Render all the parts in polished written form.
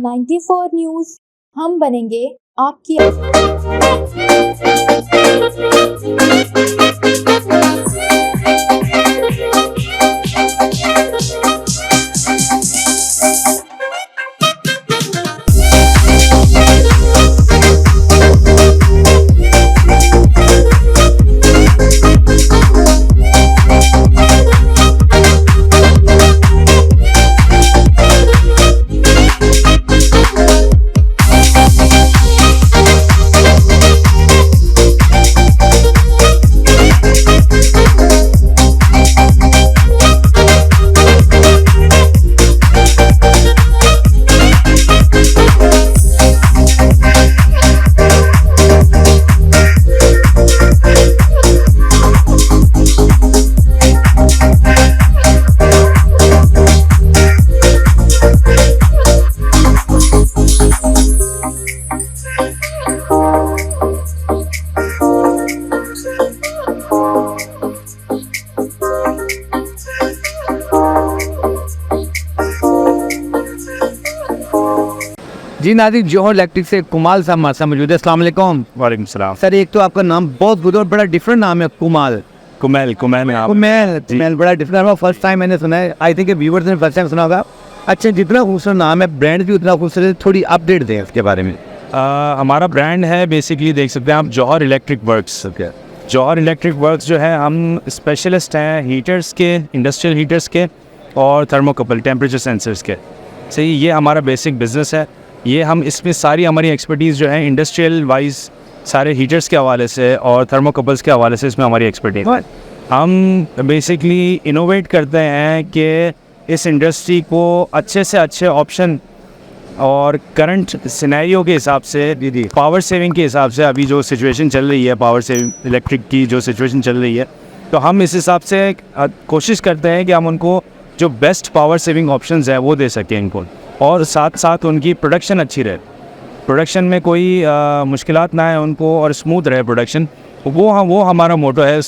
94 news हम बनेंगे आपकी जी नाज़रीन, जौहर इलेक्ट्रिक से कुमाल साहब हमारे साथ मौजूद है। अस्सलाम वालेकुम। वालेकुम सलाम। सर, एक तो आपका नाम बहुत गुड और बड़ा डिफरेंट नाम है, कुमाल। कुमैल में आप कुमैल बड़ा डिफरेंट है, फर्स्ट टाइम मैंने सुना है। आई थिंक व्यूअर्स ने फर्स्ट टाइम सुना होगा। अच्छा, जितना खूबसूरत नाम है, ब्रांड भी उतना खूबसूरत है, थोड़ी अपडेट दें इसके बारे में। हमारा ब्रांड है, बेसिकली देख सकते हैं आप, जौहर इलेक्ट्रिक वर्क्स। जौहर इलेक्ट्रिक वर्क्स जो है, हम स्पेशलिस्ट हैं हीटर्स के, इंडस्ट्रियल हीटर्स के और थर्मोकपल टेम्परेचर सेंसर्स के। सही, ये हमारा बेसिक बिज़नेस है। ये हम इसमें सारी हमारी एक्सपर्टीज़ जो है इंडस्ट्रियल वाइज सारे हीटर्स के हवाले से और थर्मोकपल्स के हवाले से इसमें हमारी एक्सपर्टीज़ है। हम बेसिकली इनोवेट करते हैं कि इस इंडस्ट्री को अच्छे से अच्छे ऑप्शन और करंट सिनेरियो के हिसाब से, पावर सेविंग के हिसाब से, अभी जो सिचुएशन चल रही है पावर सेविंग इलेक्ट्रिक की जो सिचुएशन चल रही है, तो हम इस हिसाब से कोशिश करते हैं कि हम उनको जो बेस्ट पावर सेविंग ऑप्शंस है वो दे सकें इनको, और साथ साथ उनकी प्रोडक्शन अच्छी रहे, प्रोडक्शन में कोई मुश्किलात ना है उनको, और स्मूथ रहे प्रोडक्शन। वो हमारा मोटो है,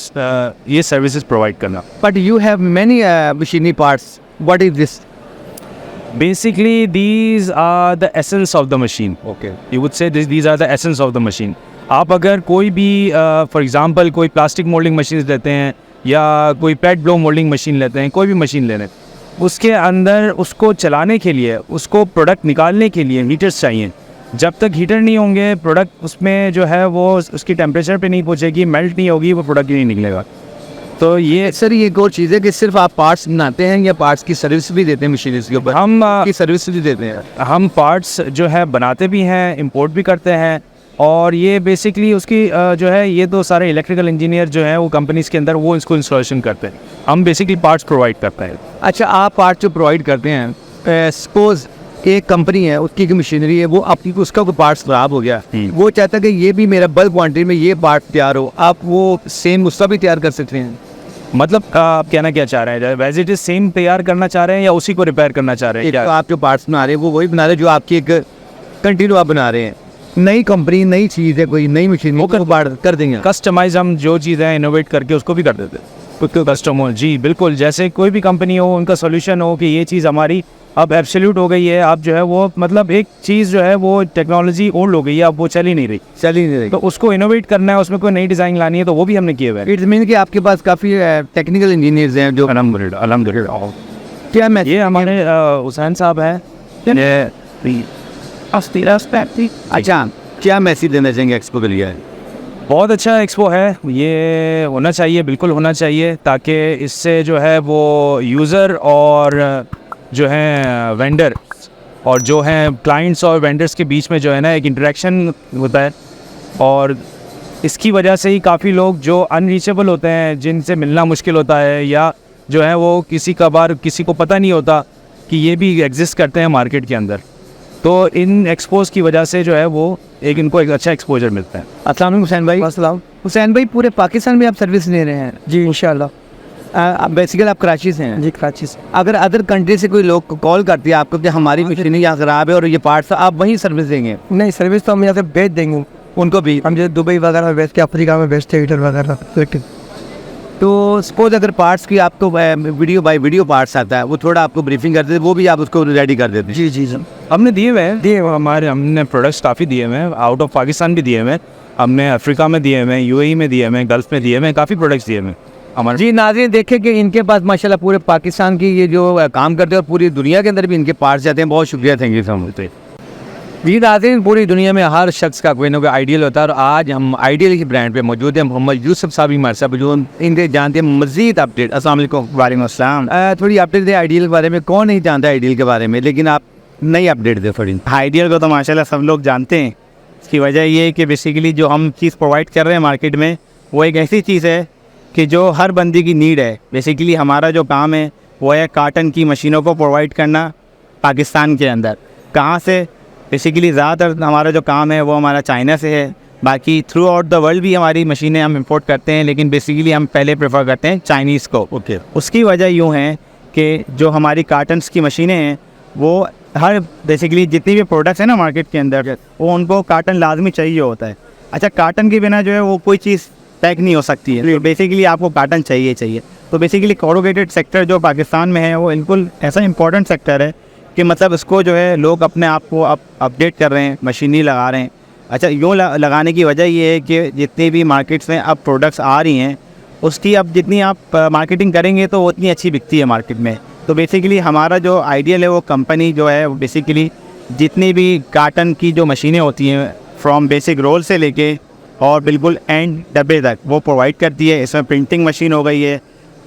ये सर्विसेज प्रोवाइड करना। But you have many machinery parts, what is this? Basically, these are the essence of the machine. Okay. You would say these are the essence of the machine. आप अगर कोई भी for example कोई plastic moulding machine लेते हैं या कोई पेट blow moulding machine लेते हैं, कोई भी मशीन ले लें, उसके अंदर उसको चलाने के लिए, उसको प्रोडक्ट निकालने के लिए हीटर्स चाहिए। जब तक हीटर नहीं होंगे, प्रोडक्ट उसमें जो है वो उसकी टेम्परेचर पे नहीं पहुँचेगी, मेल्ट नहीं होगी, वो प्रोडक्ट ही नहीं निकलेगा। तो ये सर, ये एक और चीज़ है कि सिर्फ आप पार्ट्स बनाते हैं या पार्ट्स की सर्विस भी देते हैं मशीनरीज के ऊपर? हम की सर्विस भी देते हैं। हम पार्ट्स जो है बनाते भी हैं, इंपोर्ट भी करते हैं, और ये बेसिकली उसकी जो है, ये तो सारे इलेक्ट्रिकल इंजीनियर जो हैं वो कंपनीज़ के अंदर वो इसको इंस्टॉलेशन करते हैं। हम बेसिकली पार्ट्स प्रोवाइड करते हैं। अच्छा, आप पार्ट जो प्रोवाइड करते हैं, सपोज एक कंपनी है, उसकी एक मशीनरी है, वो आपकी उसका कोई पार्ट्स ख़राब हो गया, वो चाहता है कि ये भी मेरा बल्क क्वान्टिटी में ये पार्ट तैयार हो, आप वो सेम उसका भी तैयार कर सकते हैं? मतलब आप कहना क्या चाह रहे हैं, वैसे इट इज सेम तैयार करना चाह रहे हैं या उसी को रिपेयर करना चाह रहे हैं? तो आप जो पार्ट्स बना रहे हैं वो वही बना रहे हैं जो आपकी एक कंटिन्यू आप बना रहे हैं। नई कंपनी, नई चीज़ है, कोई नई मशीन, वो कर देंगे कस्टमाइज। हम जो चीज़ है इनोवेट करके उसको भी कर देते हैं कस्टमर। जी बिल्कुल, जैसे कोई भी कंपनी हो, उनका सोल्यूशन हो कि ये चीज़ हमारी अब एब्सोल्यूट हो गई है, आप जो है वो मतलब एक चीज़ जो है वो टेक्नोलॉजी ओल्ड हो गई है, अब वो चल ही नहीं रही, तो उसको इनोवेट करना है, उसमें कोई नई डिज़ाइन लानी है, तो वो भी हमने किए हुए हैं। इट्स मीन कि आपके पास काफ़ी टेक्निकल इंजीनियर्स हैं जो अल्हम्दुलिल्लाह। क्या मैं ये हमारे हुसैन साहब हैं। अच्छा, क्या मैसेज देना चाहेंगे एक्सपो के लिए? बहुत अच्छा एक्सपो है, ये होना चाहिए, बिल्कुल होना चाहिए, ताकि इससे जो है वो यूज़र और जो है वेंडर और जो हैं क्लाइंट्स और वेंडर्स के बीच में जो है ना एक इंटरेक्शन होता है, और इसकी वजह से ही काफ़ी लोग जो अनरीचेबल होते हैं, जिनसे मिलना मुश्किल होता है, या जो है वो किसी को पता नहीं होता कि ये भी एग्जिस्ट करते हैं मार्केट के अंदर, तो इन एक्सपोज की वजह से जो है वो इनको एक अच्छा एक्सपोजर मिलता है। अस्सलाम वालेकुम हुसैन भाई। अस्सलाम। हुसैन भाई, पूरे पाकिस्तान में आप सर्विस दे रहे हैं? जी इंशाल्लाह। बेसिकली आप कराची से हैं? जी कराची से। अगर अदर कंट्री से कोई लोग कॉल करती है आपको कि हमारी मशीनें यहाँ ख़राब है और ये पार्ट्स, आप वहीं सर्विस देंगे? नहीं, सर्विस तो हम यहाँ से भेज देंगे उनको भी। हम जैसे दुबई वगैरह में भेजते, अफ्रीका में भेजते हीटर वगैरह। तो सपोज अगर पार्ट्स की आपको वीडियो बाय वीडियो पार्ट्स आता है, वो थोड़ा आपको ब्रीफिंग कर देते, वो भी आप उसको रेडी कर देते हैं? जी जी सर, हमने दिए हुए हैं, हमने प्रोडक्ट्स काफ़ी दिए हुए हैं, आउट ऑफ पाकिस्तान भी दिए हुए हैं, हमने अफ्रीका में दिए हुए हैं, यूएई में दिए हुए हैं, गल्फ में दिए हुए हैं, काफ़ी प्रोडक्ट्स दिए हुए हैं हमारे। जी नाज़रीन, देखें कि इनके पास माशाल्लाह पूरे पाकिस्तान की ये जो काम करते हैं और पूरी दुनिया के अंदर भी इनके पार्ट्स जाते हैं। बहुत शुक्रिया, थैंक यू सो मच। जी नाज़रीन, पूरी दुनिया में हर शख्स का कोई ना कोई आइडियल होता है और आज हम आइडियल की ब्रांड पे मौजूद हैं। मोहम्मद यूसुफ साहब हमारे साथ मौजूद, इनके जानते हैं मज़ीद अपडेट। अस्सलाम वालेकुम। वालेकुम अस्सलाम। थोड़ी अपडेट दें आइडियल के बारे में। कौन नहीं जानता आइडियल के बारे में, लेकिन आप नई अपडेट दें थोड़ी। आइडियल को तो माशाल्लाह सब लोग जानते हैं। इसकी वजह ये है कि बेसिकली जो हम चीज़ प्रोवाइड कर रहे हैं मार्केट में, वो एक ऐसी चीज़ है कि जो हर बंदे की नीड है। बेसिकली हमारा जो काम है वो है काटन की मशीनों को प्रोवाइड करना पाकिस्तान के अंदर। कहाँ से? बेसिकली ज़्यादातर हमारा जो काम है वो हमारा चाइना से है। बाकी थ्रू आउट द वर्ल्ड भी हमारी मशीनें हम इंपोर्ट करते हैं, लेकिन बेसिकली हम पहले प्रेफर करते हैं चाइनीज़ को। ओके। उसकी वजह यूँ है कि जो हमारी काटन्स की मशीनें हैं वो हर बेसिकली जितनी भी प्रोडक्ट्स हैं ना मार्केट के अंदर, वो उनको काटन लाजमी चाहिए होता है। अच्छा, काटन के बिना जो है वो कोई चीज़ पैक नहीं हो सकती है, तो बेसिकली आपको काटन चाहिए। तो बेसिकली कोरोगेटेड सेक्टर जो पाकिस्तान में है वो बिल्कुल ऐसा इंपॉर्टेंट सेक्टर है कि मतलब इसको जो है लोग अपने आप को अपडेट कर रहे हैं, मशीनरी लगा रहे हैं। अच्छा, यूँ लगाने की वजह ये है कि जितनी भी मार्केट्स में अब प्रोडक्ट्स आ रही हैं, उसकी अब जितनी आप मार्केटिंग करेंगे तो उतनी अच्छी बिकती है मार्केट में। तो बेसिकली हमारा जो आइडियल है वो कंपनी जो है वो बेसिकली जितनी भी काटन की जो मशीनें होती हैं फ्रॉम बेसिक रोल से लेके और बिल्कुल एंड डब्बे तक वो प्रोवाइड करती है। इसमें प्रिंटिंग मशीन हो गई है,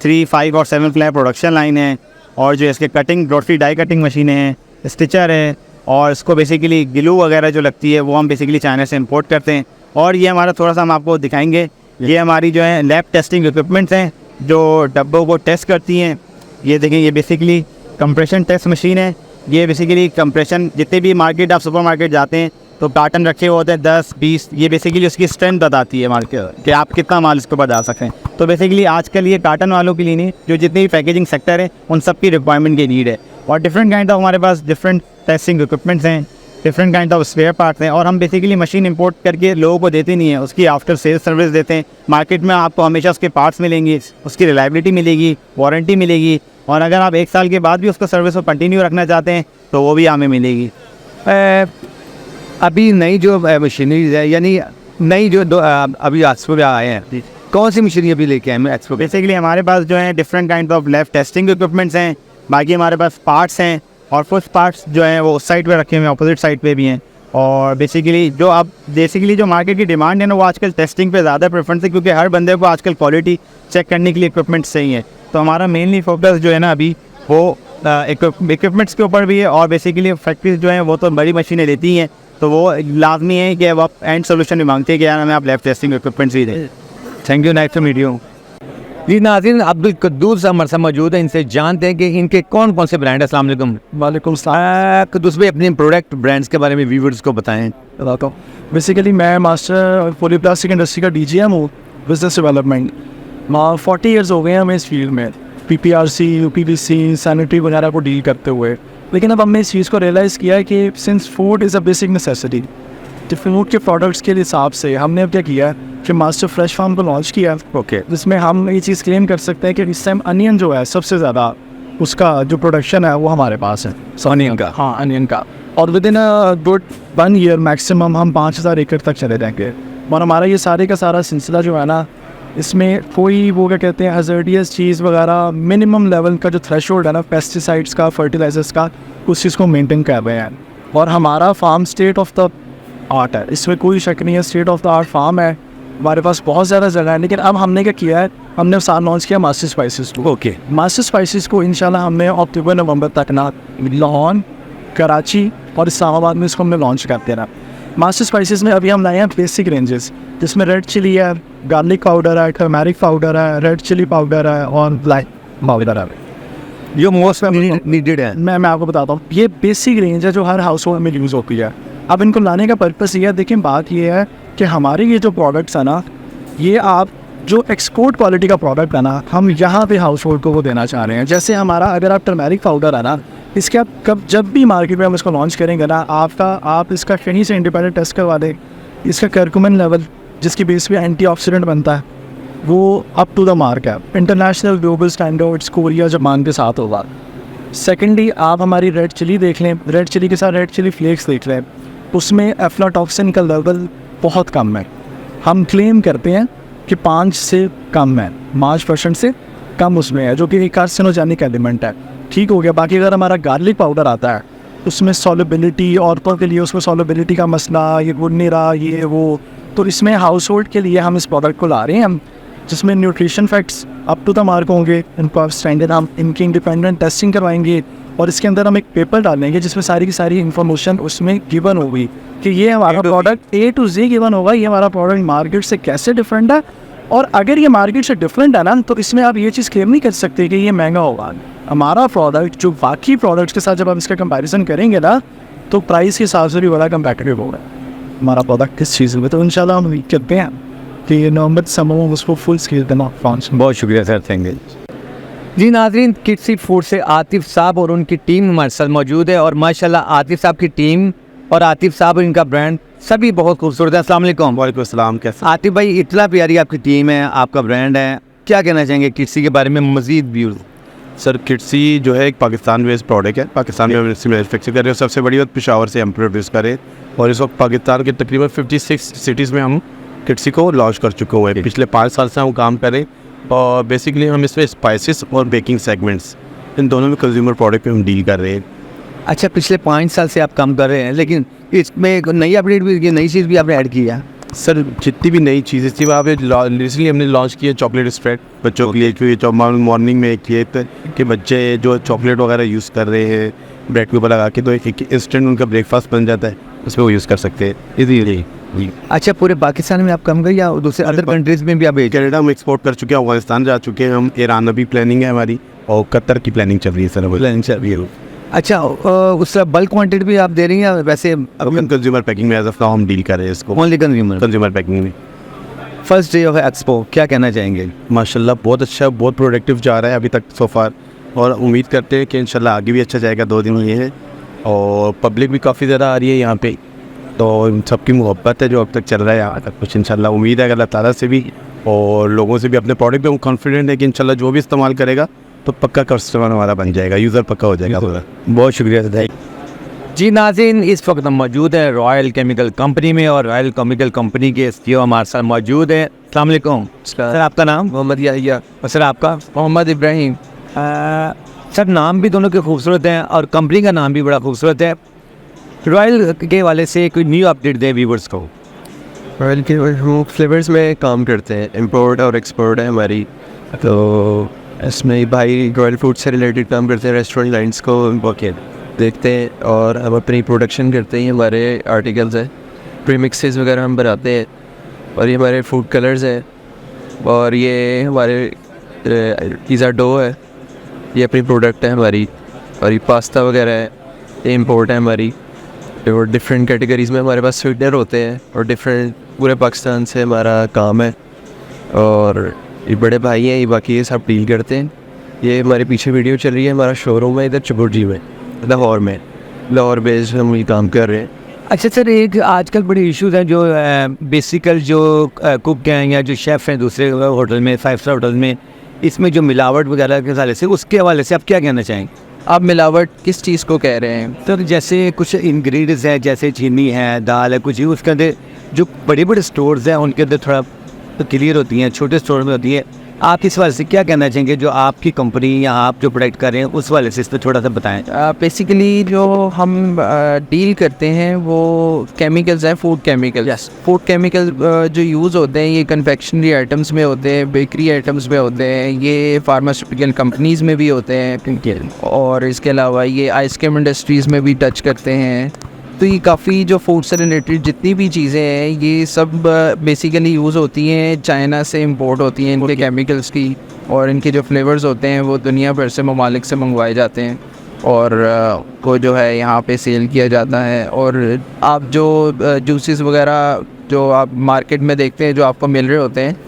3, 5 और 7 फ्लाई प्रोडक्शन लाइन है, और जो इसके कटिंग रोटरी डाई कटिंग मशीनें हैं, स्टिचर है, और इसको बेसिकली ग्लू वगैरह जो लगती है वो हम बेसिकली चाइना से इंपोर्ट करते हैं। और ये हमारा थोड़ा सा हम आपको दिखाएंगे, ये हमारी जो है लैब टेस्टिंग इक्विपमेंट्स हैं जो डब्बों को टेस्ट करती हैं। ये देखें, ये बेसिकली कंप्रेशन टेस्ट मशीन है। ये बेसिकली कंप्रेशन, जितने भी मार्केट आप सुपर मार्केट जाते हैं तो कार्टन रखे हुए होते हैं 10, 20, ये बेसिकली उसकी स्ट्रेंथ बताती है मार्केट कि आप कितना माल इसके ऊपर डाल सकते हैं। तो बेसिकली आजकल ये कार्टन वालों के लिए नहीं, जो जितनी भी पैकेजिंग सेक्टर है उन सब की रिक्वायरमेंट की नीड है। और डिफरेंट काइंड ऑफ हमारे पास डिफरेंट टेस्टिंग इक्विपमेंट्स हैं, different kind of spare parts हैं, और हम बेसिकली मशीन इंपोर्ट करके लोगों को देते नहीं है, उसकी आफ्टर सेल्स सर्विस देते हैं। मार्केट में आपको हमेशा उसके पार्ट्स मिलेंगे, उसकी रिलायबिलिटी मिलेगी, वारंटी मिलेगी, और अगर आप 1 साल के बाद भी उसको सर्विस को कंटिन्यू रखना चाहते हैं तो वो भी हमें मिलेगी। अभी नई जो मशीनरीज है, यानी नई जो अभी एक्सपो पे आए हैं, कौन सी मशीनरी अभी लेके आए हैं एक्सपो? बेसिकली हमारे पास जो है different kind of lab testing equipments हैं, बाकी हमारे पास पार्ट्स हैं, और कुछ पार्ट्स जो हैं वो उस साइड पे रखे हुए हैं, अपोजिट साइड पे भी हैं। और बेसिकली जो मार्केट की डिमांड है ना, वो आजकल टेस्टिंग पे ज़्यादा प्रेफरेंस है, क्योंकि हर बंदे को आजकल क्वालिटी चेक करने के लिए इक्विपमेंट्स चाहिए। तो हमारा मेनली फोकस जो है ना अभी वो इक्विपमेंट्स के ऊपर भी है, और बेसिकली फैक्ट्रीज जो हैं वो तो बड़ी मशीनें लेती हैं, तो वो लाजमी है कि अब आप एंड सोल्यूशन भी मांगते हैं कि यार हमें आप लैब टेस्टिंग इक्विपमेंट्स भी दें। Thank you, nice to meet you. जी नाज़रीन, अब्दुल कद्दूस हमारे साथ मौजूद है, इनसे जानते हैं कि इनके कौन कौन से ब्रांड है। अस्सलाम वालेकुम। वालेकुम कद्दूस भाई, अपने प्रोडक्ट ब्रांड्स के बारे में व्यूअर्स को बताएं। बताता हूँ। बेसिकली मैं मास्टर पॉलीप्लास्टिक इंडस्ट्री का DGM हूँ, बिजनेस डेवलपमेंट। 40 ईयर्स हो गए हैं हमें इस फील्ड में, PPRC, UPVC, सैनिटरी वगैरह को डील करते हुए। लेकिन अब हमने इस चीज़ को रियलाइज़ किया है कि since food is a basic necessity, तो फूड के प्रोडक्ट्स के हिसाब से हमने अब क्या किया है कि मास्टर फ्रेश फार्म को लॉन्च किया। ओके। जिसमें हम ये चीज़ क्लेम कर सकते हैं कि इस टाइम अनियन जो है सबसे ज़्यादा उसका जो प्रोडक्शन है वो हमारे पास है, अनियन का। हाँ, अनियन का। और with in a good 1 year maximum हम 5000 एकड़ तक चले जाएंगे। और हमारा ये सारे का सारा सिलसिला जो है ना, इसमें कोई वो क्या कहते हैं हज़ार्डियस चीज़ वगैरह, मिनिमम लेवल का जो थ्रेशोल्ड है ना पेस्टिसाइड्स का, फर्टिलाइजर्स का, उस चीज़ को मेंटेन कर रहे हैं। और हमारा farm state of the art है, इसमें कोई शक नहीं है, state of the art farm है। हमारे पास बहुत ज़्यादा जगह है। लेकिन अब हमने क्या किया है, हमने साथ लॉन्च किया मास्टर स्पाइसेस को। ओके। मास्टर स्पाइसेस को इंशाल्लाह हमने अक्टूबर नवंबर तक ना लाहौर, कराची और इस्लामाबाद में इसको हमने लॉन्च कर देना। मास्टर स्पाइसेस में अभी हम लाए हैं बेसिक रेंजेस, जिसमें रेड चिली है, गार्लिक पाउडर है, टर्मेरिक पाउडर है, रेड चिली पाउडर है, और ब्लैक पाउडर है। ये मोस्ट नीडेड है। मैं आपको बताता हूँ, ये बेसिक रेंज है जो हर हाउस होल्ड में यूज़ होती है। अब इनको लाने का पर्पस ये है, देखिए बात ये है कि हमारे ये जो प्रोडक्ट्स है ना, ये आप जो एक्सपोर्ट क्वालिटी का प्रोडक्ट है ना, हम यहाँ पे हाउस होल्ड को वो देना चाह रहे हैं। जैसे हमारा अगर आप टर्मेरिक पाउडर है ना, इसके आप जब भी मार्केट में हम इसको लॉन्च करेंगे ना, आप इसका कहीं से इंडिपेंडेंट टेस्ट करवा दें, इसका करक्यूमिन लेवल जिसकी बेस पे एंटीऑक्सीडेंट बनता है, वो अप टू द मार्क है, international global standards Korea Japan के साथ होगा। सेकेंडली आप हमारी रेड चिली देख लें, रेड चिली के साथ रेड चिली फ्लेक्स देख लें, उसमें एफ्लाटॉक्सिन का लेवल बहुत कम है। हम क्लेम करते हैं कि 5 से कम है, 5% से कम उसमें है, जो कि एक कार्सिनोजेनिक एलिमेंट है। ठीक हो गया। बाकी अगर हमारा गार्लिक पाउडर आता है उसमें सॉलिबिलिटी, औरतों के लिए उसमें सॉलिबिलिटी का मसला, ये गुड नहीं रहा, ये वो, तो इसमें हाउस होल्ड के लिए हम इस प्रोडक्ट को ला रहे हैं हम, जिसमें nutrition facts up to the mark होंगे, इनको आप स्टैंडर्ड, हम इनकी इंडिपेंडेंट टेस्टिंग करवाएंगे और इसके अंदर हम एक पेपर डालेंगे जिसमें सारी की सारी इन्फॉर्मेशन उसमें गिवन होगी कि ये हमारा product A to Z given होगा, ये हमारा प्रोडक्ट मार्केट से कैसे डिफरेंट है। और अगर ये मार्केट से डिफरेंट है ना, तो इसमें आप ये चीज़ क्लेम नहीं कर सकते कि ये महंगा होगा। हमारा प्रोडक्ट जो बाकी प्रोडक्ट्स के साथ जब आप इसका कंपैरिजन करेंगे ना, तो प्राइस के हिसाब से भी बड़ा कंपैटिटिव होगा हमारा प्रोडक्ट किस चीज़ में। तो इंशाल्लाह हम उम्मीद करते हैं कि नवंबर दिसंबर में उसको फुल स्केल देना लॉन्च। बहुत शुक्रिया सर, थैंक यू जी। नाज़रीन, किड्सी फूड से आतिफ साहब और उनकी टीम हमारे साथ मौजूद है और माशाल्लाह आतिफ साहब की टीम और आतिफ साहब और इनका ब्रांड सभी बहुत खूबसूरत है। अस्सलाम वालेकुम। वालेकुम अस्सलाम। कैसे आतिफ भाई, इतना प्यारी आपकी टीम है, आपका ब्रांड है, क्या कहना चाहेंगे किड्सी के बारे में मज़ीद व्यूज़? सर, किड्सी जो है एक पाकिस्तान बेस्ड प्रोडक्ट है, पाकिस्तान में मैन्युफैक्चर कर रहे हैं। सबसे बड़ी बात पेशावर से हम प्रोड्यूस करें और इस वक्त पाकिस्तान के तकरीबन 56 सिटीज़ में हम किड्सी को लॉन्च कर चुके हुए हैं। पिछले 5 साल से हम काम करें और बेसिकली हम इसमें स्पाइसेस और बेकिंग सेगमेंट्स, इन दोनों में कंज्यूमर प्रोडक्ट पे हम डील कर रहे हैं। अच्छा, पिछले 5 साल से आप काम कर रहे हैं, लेकिन इसमें एक नई अपडेट भी, ये नई चीज़ भी आपने ऐड की है? सर, जितनी भी नई चीज़ें थी वहाँ पे रिसेंटली हमने लॉन्च किया चॉकलेट स्प्रेड बच्चों के लिए, क्योंकि मॉर्निंग में एक ये कि बच्चे जो चॉकलेट वगैरह यूज़ कर रहे हैं ब्रेड के ऊपर लगा के, तो एक इंस्टेंट उनका ब्रेकफास्ट बन जाता है, उसमें वो यूज़ कर सकते हैं इजीली। अच्छा, पूरे पाकिस्तान में आप काम करें या दूसरे अदर कंट्रीज़ में भी आप कनाडा हम एक्सपोर्ट कर चुके हैं, अफगानिस्तान जा चुके हैं हम, ईरान अभी प्लानिंग है हमारी, और कतर की प्लानिंग चल रही है सर, प्लानिंग चल रही है। अच्छा, उस बल्क क्वांटिटी भी आप दे रही हैं या वैसे कंज्यूमर पैकिंग में एज ऑफ नाउ हम डील कर रहे हैं इसको? ओनली कंज्यूमर पैकिंग में। फर्स्ट डे ऑफ एक्सपो, क्या कहना चाहेंगे? माशाल्लाह बहुत अच्छा, बहुत प्रोडक्टिव जा रहा है अभी तक सो फार, और उम्मीद करते हैं कि इंशाल्लाह आगे भी अच्छा जाएगा। 2 दिन ये है और पब्लिक भी काफ़ी ज़्यादा आ रही है यहाँ पे, तो सबकी मोहब्बत है जो अब तक चल रहा है यहाँ तक। कुछ इंशाल्लाह उम्मीद है अल्लाह ताला से भी और लोगों से भी, अपने प्रोडक्ट पे हम कॉन्फिडेंट है कि इंशाल्लाह जो भी इस्तेमाल करेगा तो पक्का कस्टमर हमारा बन जाएगा, यूज़र पक्का हो जाएगा पूरा। बहुत शुक्रिया सर जी। नाज़रीन, इस वक्त हम मौजूद हैं रॉयल केमिकल कंपनी में और रॉयल केमिकल कंपनी के CEO हमारे साथ मौजूद हैं। अस्सलाम वालेकुम सर, आपका नाम? मोहम्मद याहिया। और सर आपका? मोहम्मद इब्राहिम। सर, नाम भी दोनों के खूबसूरत हैं और कंपनी का नाम भी बड़ा खूबसूरत है। रॉयल के हवाले से कोई न्यू अपडेट दें व्यूवर्स को। रॉयल के हम फ्लेवर्स में काम करते हैं, इंपोर्ट और एक्सपोर्ट है हमारी, तो इसमें भाई रॉयल फूड से रिलेटेड काम करते हैं, रेस्टोरेंट लाइन्स को देखते हैं और हम अपनी प्रोडक्शन करते हैं। हमारे आर्टिकल्स हैं, प्रीमिक्सेस वगैरह हम बनाते हैं और ये हमारे फूड कलर्स हैं और ये हमारे पिज़्ज़ा डो है, ये अपनी प्रोडक्ट है हमारी, और ये पास्ता वगैरह है, ये इंपोर्ट है हमारी। और डिफरेंट कैटेगरीज़ में हमारे पास स्वीटनर होते हैं और डिफरेंट पूरे पाकिस्तान से हमारा काम है और ये बड़े भाई हैं, ये बाकी ये सब डील करते हैं। ये हमारे पीछे वीडियो चल रही है, हमारा शोरूम है इधर चबुर्जी में, लाहौर बेस्ड हम ये काम कर रहे हैं। अच्छा सर, एक आजकल बड़े इश्यूज हैं जो बेसिकल जो कुक हैं या जो शेफ़ हैं दूसरे होटल में, 5 स्टार होटल में, इसमें जो मिलावट वगैरह के हवाले से, उसके हवाले से आप क्या कहना चाहेंगे? आप मिलावट किस चीज़ को कह रहे हैं? सर, जैसे कुछ इंग्रेडिएंट्स हैं, जैसे चीनी है, दाल है, कुछ ही उसके अंदर जो बड़े बड़े स्टोर्स हैं उनके अंदर थोड़ा तो क्लियर होती हैं, छोटे स्टोर में होती है। आप इस वाले से क्या कहना चाहेंगे, जो आपकी कंपनी या आप जो प्रोडक्ट कर रहे हैं उस वाले से इस पर थोड़ा सा बताएं। बेसिकली जो हम डील करते हैं वो केमिकल्स हैं, फूड केमिकल। फूड केमिकल जो यूज़ होते हैं ये कन्फेक्शनरी आइटम्स में होते हैं, बेकरी आइटम्स में होते हैं, ये फार्मास्यूटिकल कंपनीज़ में भी होते हैं और इसके अलावा ये आइसक्रीम इंडस्ट्रीज़ में भी टच करते हैं। तो ये काफ़ी जो फूड से रिलेटेड जितनी भी चीज़ें हैं ये सब बेसिकली यूज़ होती हैं, चाइना से इंपोर्ट होती हैं इनके केमिकल्स की, और इनके जो फ्लेवर्स होते हैं वो दुनिया भर से ममालिक से मंगवाए जाते हैं और को जो है यहाँ पे सेल किया जाता है। और आप जो जूसेस वगैरह जो आप मार्केट में देखते हैं जो आपको मिल रहे होते हैं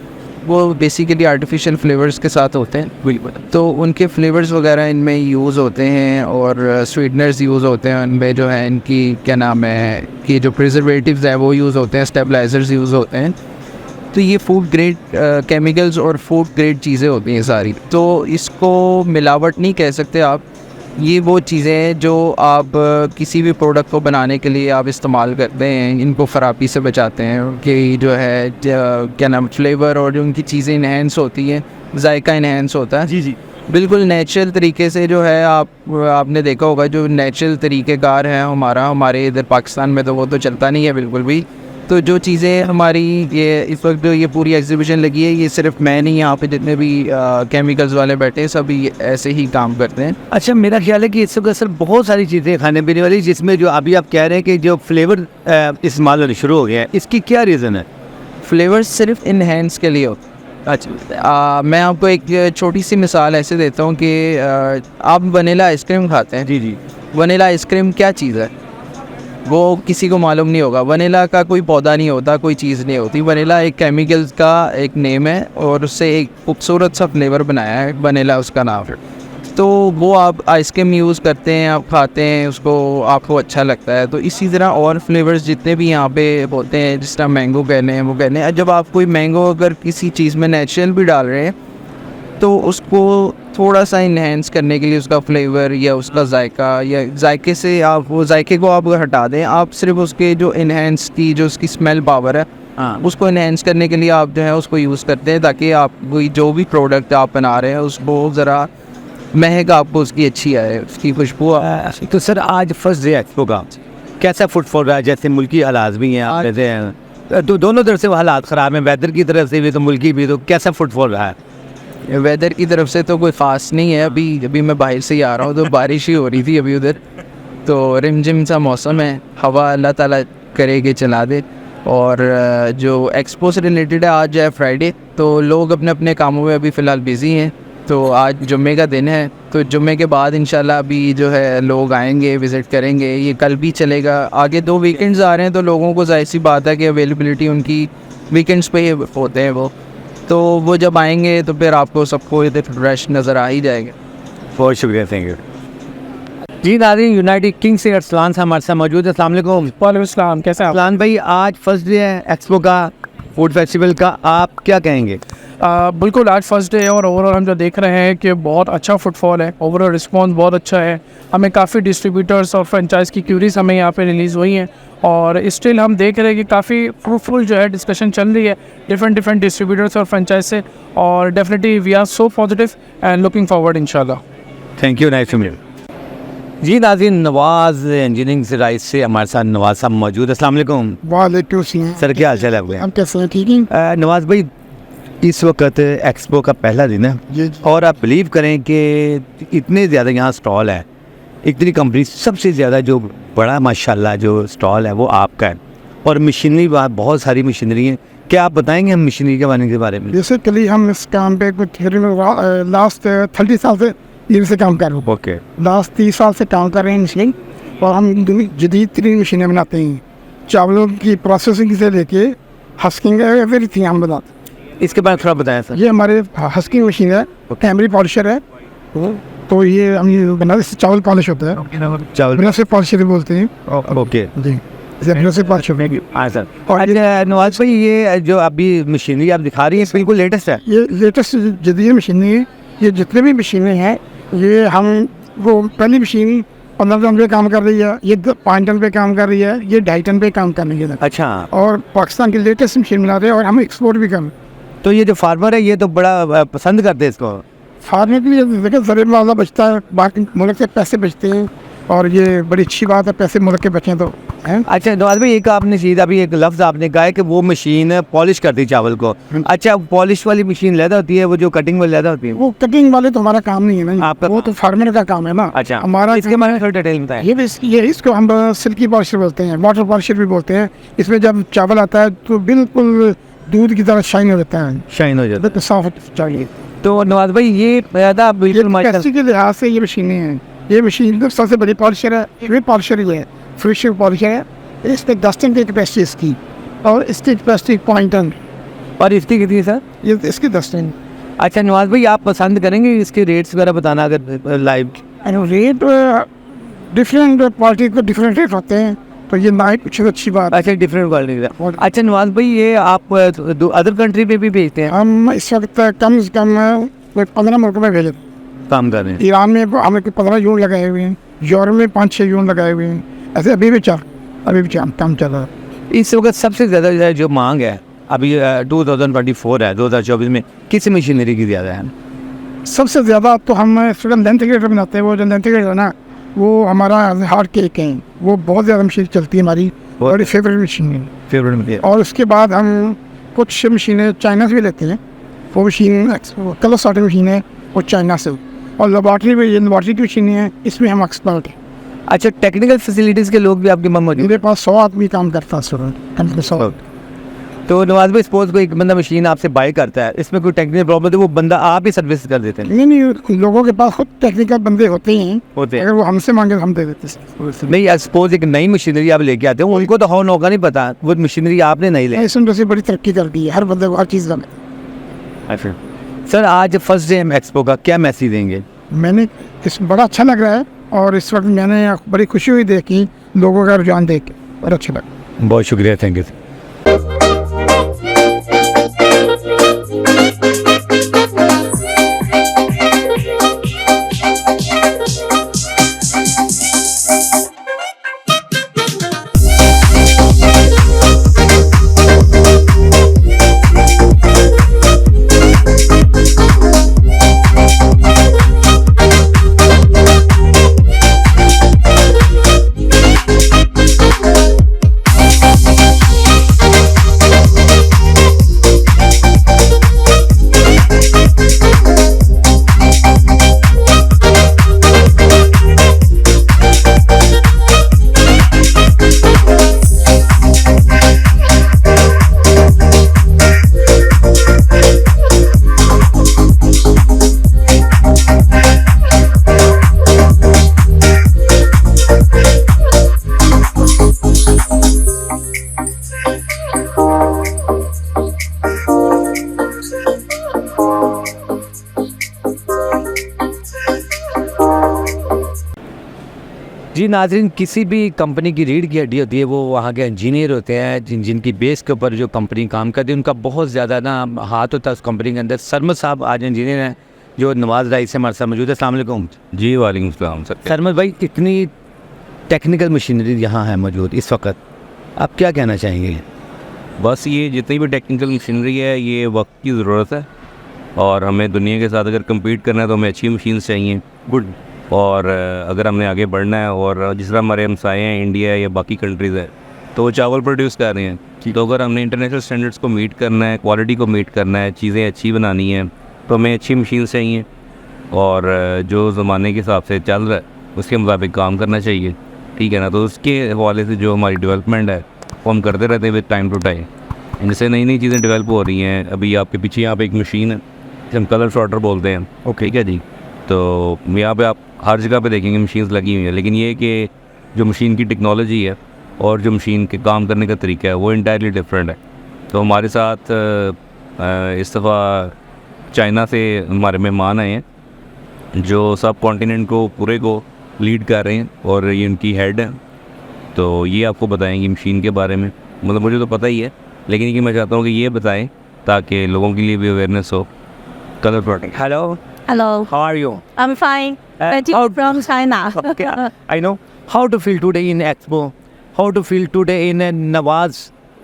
वो बेसिकली आर्टिफिशियल फ्लेवर्स के साथ होते हैं, तो उनके फ्लेवर्स वगैरह इनमें यूज़ होते हैं और स्वीटनर्स यूज़ होते हैं उनमें, जो है इनकी क्या नाम है कि जो प्रिजर्वेटिव्स हैं वो यूज़ होते हैं, स्टेबलाइजर्स यूज़ होते हैं। तो ये फूड ग्रेड केमिकल्स और फूड ग्रेड चीज़ें होती हैं सारी, तो इसको मिलावट नहीं कह सकते आप। ये वो चीज़ें हैं जो आप किसी भी प्रोडक्ट को बनाने के लिए आप इस्तेमाल करते हैं, इनको ख़राबी से बचाते हैं कि जो है क्या नाम फ्लेवर और उनकी चीज़ें इन्हेंस होती हैं, जायका इन्हेंस होता है। जी बिल्कुल नेचुरल तरीके से जो है आपने देखा होगा जो नेचुरल तरीक़ेकार है हमारे इधर पाकिस्तान में तो वो तो चलता नहीं है बिल्कुल भी। तो जो चीज़ें हमारी ये इस वक्त जो ये पूरी एग्जीबिशन लगी है, ये सिर्फ मैं नहीं, यहाँ पे जितने भी केमिकल्स वाले बैठे हैं सभी ऐसे ही काम करते हैं। अच्छा, मेरा ख्याल है कि इस वक्त सर बहुत सारी चीज़ें खाने पीने वाली, जिसमें जो अभी आप कह रहे हैं कि जो फ्लेवर इस्तेमाल होने शुरू हो गया है, इसकी क्या रीज़न है? फ्लेवर्स सिर्फ इन्हेंस के लिए होते हैं। अच्छा, मैं आपको एक छोटी सी मिसाल ऐसे देता हूँ कि आप वनीला आइसक्रीम खाते हैं। जी। वनीला आइसक्रीम क्या चीज़ है वो किसी को मालूम नहीं होगा। वनीला का कोई पौधा नहीं होता, कोई चीज़ नहीं होती। वनीला एक केमिकल्स का एक नेम है और उससे एक खूबसूरत सा फ्लेवर बनाया है, वनीला उसका नाम है। तो वो आप आइसक्रीम यूज़ करते हैं, आप खाते हैं उसको, आपको अच्छा लगता है। तो इसी तरह और फ्लेवर्स जितने भी यहाँ पे होते हैं, जिस तरह मैंगो कहने हैं वो कहने हैं, जब आप कोई मैंगो अगर किसी चीज़ में नेचुरल भी डाल रहे हैं तो उसको थोड़ा सा इन्हेंस करने के लिए उसका फ्लेवर या उसका जायका या जायके से आप वो जायके को आप हटा दें, आप सिर्फ उसके जो इन्हेंस की जो उसकी स्मेल पावर है उसको इन्हेंस करने के लिए आप जो है उसको यूज़ करते हैं, ताकि आप कोई जो भी प्रोडक्ट आप बना रहे हैं उसको ज़रा महक आपको उसकी अच्छी आए, उसकी खुशबू। तो सर आज फर्स्ट डे एक्सपो का कैसा फुटफॉल रहा है? जैसे मुल्की हालात भी हैं, आप कहते हैं तो दोनों तरफ से वो हालात ख़राब हैं, वेदर की तरफ से भी तो मुल्की भी, तो कैसा फुटफॉल रहा है? वेदर की तरफ से तो कोई ख़ास नहीं है। अभी मैं बाहर से ही आ रहा हूँ तो बारिश ही हो रही थी अभी उधर, तो रिमझिम सा मौसम है, हवा अल्लाह ताला करे कि चला दे। और जो एक्सपो से रिलेटेड है, आज है फ्राइडे, तो लोग अपने अपने कामों में अभी फ़िलहाल बिज़ी हैं। तो आज जुम्मे का दिन है, तो जुम्मे के बाद इंशाल्लाह अभी जो है लोग आएंगे, विज़िट करेंगे। ये कल भी चलेगा, आगे 2 वीकेंड्स आ रहे हैं, तो लोगों को जाहिर सी बात है कि अवेलेबिलिटी उनकी वीकेंड्स पे ही होते हैं तो वो जब आएंगे तो फिर आपको सबको इधर फ्रेश नज़र आ ही जाएगा। बहुत शुक्रिया, थैंक यू जी। नाज़रीन, यूनाइटेड किंग से अरसलान साहब हमारे साथ मौजूद है। अस्सलाम वालेकुम। वालेकुम सलाम, कैसे हैं आप? अरसलान भाई, आज फर्स्ट डे है एक्सपो का, फूड फेस्टिवल का, आप क्या कहेंगे? बिल्कुल आज फर्स्ट डे है और ओवरऑल हम जो देख रहे हैं कि बहुत अच्छा फुटफॉल है, ओवरऑल रिस्पांस बहुत अच्छा है। हमें काफ़ी डिस्ट्रीब्यूटर्स और फ्रेंचाइज की क्यूरीज हमें यहाँ पे रिलीज़ हुई हैं और स्टिल हम देख रहे हैं कि काफ़ी फ्रूटफुल जो है डिस्कशन चल रही है डिफरेंट डिस्ट्रीब्यूटर्स और फ्रेंचाइज से, और definitely we are so positive and looking forward इंशाल्लाह। Thank you, nice to meet you. जी नाज़रीन, नवाज़ इंजीनियरिंग से राइस से हमारे साथ नवाज़ साहब मौजूद है। अस्सलाम वालेकुम। वालेकुम सलाम। सर क्या हाल चाल है आपके? हम कैसे हैं? ठीक हैं। नवाज़ भाई, इस वक्त एक्सपो का पहला दिन है जी। और आप बिलीव करें कि इतने ज़्यादा यहाँ स्टॉल है, इतनी कंपनी, सबसे ज़्यादा जो बड़ा माशाल्लाह जो स्टॉल है वो आपका है, और मशीनरी बहुत सारी मशीनरी है। क्या आप बताएंगे हम मशीनरी के बारे में? बेसिकली हम इस काम पे कुछ लास्ट 30 साल से ये से काम कर रहे हैं। ओके। लास्ट 30 साल से काम कर रहे हैं मशीन, और हम जदीद तरीन मशीनें बनाते हैं, चावलों की प्रोसेसिंग से लेके हस्किंग एवरीथिंग हम बनाते हैं। इसके बारे में थोड़ा बताएं सर। ये हमारे हस्किंग मशीन है, कैमरी पॉलिशर है, तो ये हम ये बना चावल पॉलिश होता है, चावल से पॉलिशर बोलते हैं। ओके जी, से पॉलिशर। हाँ सर। और नवाज भाई, ये जो अभी मशीनरी आप दिखा रही है बिल्कुल लेटेस्ट है? ये लेटेस्ट जदीद मशीनें हैं। ये जितने भी मशीनें हैं, ये हम वो पहली मशीन 15 टन पे काम कर रही है, ये 5 टन पे काम कर रही है, ये 2.5 टन पे काम कर रही है। अच्छा। और पाकिस्तान की लेटेस्ट मशीन बना रहे हैं और हम एक्सपोर्ट भी कर रहे हैं। तो ये जो फार्मर है ये तो बड़ा पसंद करते हैं इसको। फार्मर के लिए देखिए ज़रिए वाला बचता है, बाकी मुल्क से पैसे बचते हैं, और ये बड़ी अच्छी बात है, पैसे मुल्क के बचें तो हैं। अच्छा नवाज भाई, एक आपने चीज़ अभी एक लफ्ज़ आपने कहा है कि वो मशीन पॉलिश करती है चावल को। अच्छा, पॉलिश वाली मशीन लैदा होती है, वो जो कटिंग वाली लैदा होती है? वो कटिंग वाले तो हमारा काम नहीं है ना, आपका वो तो फार्मर का काम है ना। अच्छा, हमारा इसके बारे में थोड़ा डिटेल में बताएं। ये इसको हम सिल्की पॉलिशर बोलते हैं, वाटर पॉलिशर भी बोलते हैं। इसमें जब चावल आता है तो बिल्कुल दूध की तरह शाइन हो जाता है, शाइन हो जाता है, सॉफ्ट चाहिए। तो नवाज भाई ये कैपेसिटी के लिहाज से ये मशीनें हैं, ये मशीन तो सबसे बड़ी पॉलिशर है, ये पॉलिशर ही है, फ्रेश पॉलिशर है। इसमें 10 टन की कैपेसिटी इसकी, और इसकी कैपेसिटी 0.5 टन। और इसकी कितनी है सर? ये इसकी 10 टन। अच्छा नवाज भाई, आप पसंद करेंगे इसके रेट्स वगैरह बताना अगर लाइव? रेट डिफरेंट क्वालिटी को डिफरेंट रेट होते हैं, तो ये ना ही कुछ अच्छी बात। अच्छा, डिफरेंट क्वालिटी का। अच्छा नवाज भाई, ये आप अदर कंट्री में भी भेजते हैं? हम इस वक्त कम से कम 15 मुल्कों में भेजे। काम कर रहे हैं? ईरान में हमें 15 यून लगाए हुए हैं, यूरोप में 5-6 यून लगाए हुए हैं, ऐसे अभी भी काम चल रहा है। इस वक्त सबसे ज़्यादा जो मांग है अभी 2024 है, 2024 में किस मशीनरी की ज़्यादा है? सबसे ज़्यादा तो हम स्टूडेंट लेंथिग्रेटर बनाते हैं, वो जो लेंथिग्रेटर है ना, वो हमारा हार्ड केक है, वो बहुत ज़्यादा मशीन चलती है, हमारी बड़ी फेवरेट मशीन है। फेवरेट में? और उसके बाद हम कुछ मशीनें चाइना से भी लेते हैं, वो मशीन कलर सॉर्टिंग मशीन है, वो चाइना से। और लेबॉर्ट्री की मशीनें हैं, इसमें हम एक्सपर्ट हैं। अच्छा, टेक्निकल फैसिलिटीज़ के लोग भी आपके पास मौजूद? मेरे पास 100 आदमी काम करता है, 100। तो नवाज भाई, सपोज कोई एक बंदा मशीन आपसे बाय करता है, इसमें कोई टेक्निकल प्रॉब्लम है, वो बंदा आप ही सर्विस कर देते हैं? नहीं, लोगों के पास खुद टेक्निकल बंदे होते हैं, हैं। अगर वो हमसे मांगे तो हम दे देते हैं। नहीं, सपोज एक नई मशीनरी आप लेके आते हो, उनको तो हॉर्न होगा नहीं पता, वो मशीनरी आपने नहीं ली। इसमें वैसे बड़ी तरक्की कर दी है, हर बंदे को हर चीज़ का। सर, आज फर्स्ट डे एक्सपो का क्या मैसेज देंगे? मैंने इस बड़ा अच्छा लग रहा है, और इस वक्त मैंने बड़ी खुशी हुई देखी लोगों का रुझान देख के, बड़ा अच्छा लगा। बहुत शुक्रिया, थैंक यू। जी नाज़रीन, किसी भी कंपनी की रीढ़ की हड्डी होती है वो वहाँ के इंजीनियर होते हैं, जिनकी बेस के ऊपर जो कंपनी काम करती है उनका बहुत ज़्यादा ना हाथ होता है उस कंपनी के अंदर। सरमद साहब आज इंजीनियर हैं जो नवाज राइस से हमारे साथ मौजूद है। अस्सलाम वालेकुम। जी वालेकुम सलाम सर। सरमद भाई, इतनी टेक्निकल मशीनरी यहाँ है मौजूद इस वक्त, आप क्या कहना चाहेंगे? बस ये जितनी भी टेक्निकल मशीनरी है ये वक्त की ज़रूरत है, और हमें दुनिया के साथ अगर कम्पीट करना है तो हमें अच्छी मशीन चाहिए। गुड। और अगर हमने आगे बढ़ना है, और जिस तरह हमारे हमसाए हैं इंडिया या बाकी कंट्रीज़ है तो वो चावल प्रोड्यूस कर रहे हैं, तो अगर हमने इंटरनेशनल स्टैंडर्ड्स को मीट करना है, क्वालिटी को मीट करना है, चीज़ें अच्छी बनानी है, तो हमें अच्छी मशीन चाहिए, और जो ज़माने के हिसाब से चल रहा है उसके मुताबिक काम करना चाहिए, ठीक है ना। तो उसके हवाले से जो हमारी डेवलपमेंट है वो हम करते रहते हैं विद टाइम टू टाइम। जैसे नई नई चीज़ें डेवलप हो रही हैं, अभी आपके पीछे यहाँ पे एक मशीन है जिसे हम कलर शॉर्टर बोलते हैं, ओके, ठीक है जी। तो यहाँ पे आप हर जगह पे देखेंगे मशीन्स लगी हुई हैं, लेकिन ये कि जो मशीन की टेक्नोलॉजी है और जो मशीन के काम करने का तरीका है वो इंटायरली डिफरेंट है। तो हमारे साथ इस दफ़ा चाइना से हमारे मेहमान आए हैं जो सब कॉन्टिनेंट को पूरे को लीड कर रहे हैं, और ये उनकी हेड है, तो ये आपको बताएंगी मशीन के बारे में। मतलब मुझे तो पता ही है, लेकिन ये मैं चाहता हूँ कि ये बताएं ताकि लोगों के लिए भी अवेयरनेस हो। Colour product. Hello, Hello, how are you? I'm fine. From China. Okay, I know. How to feel today in Expo? How to feel today in Nawaz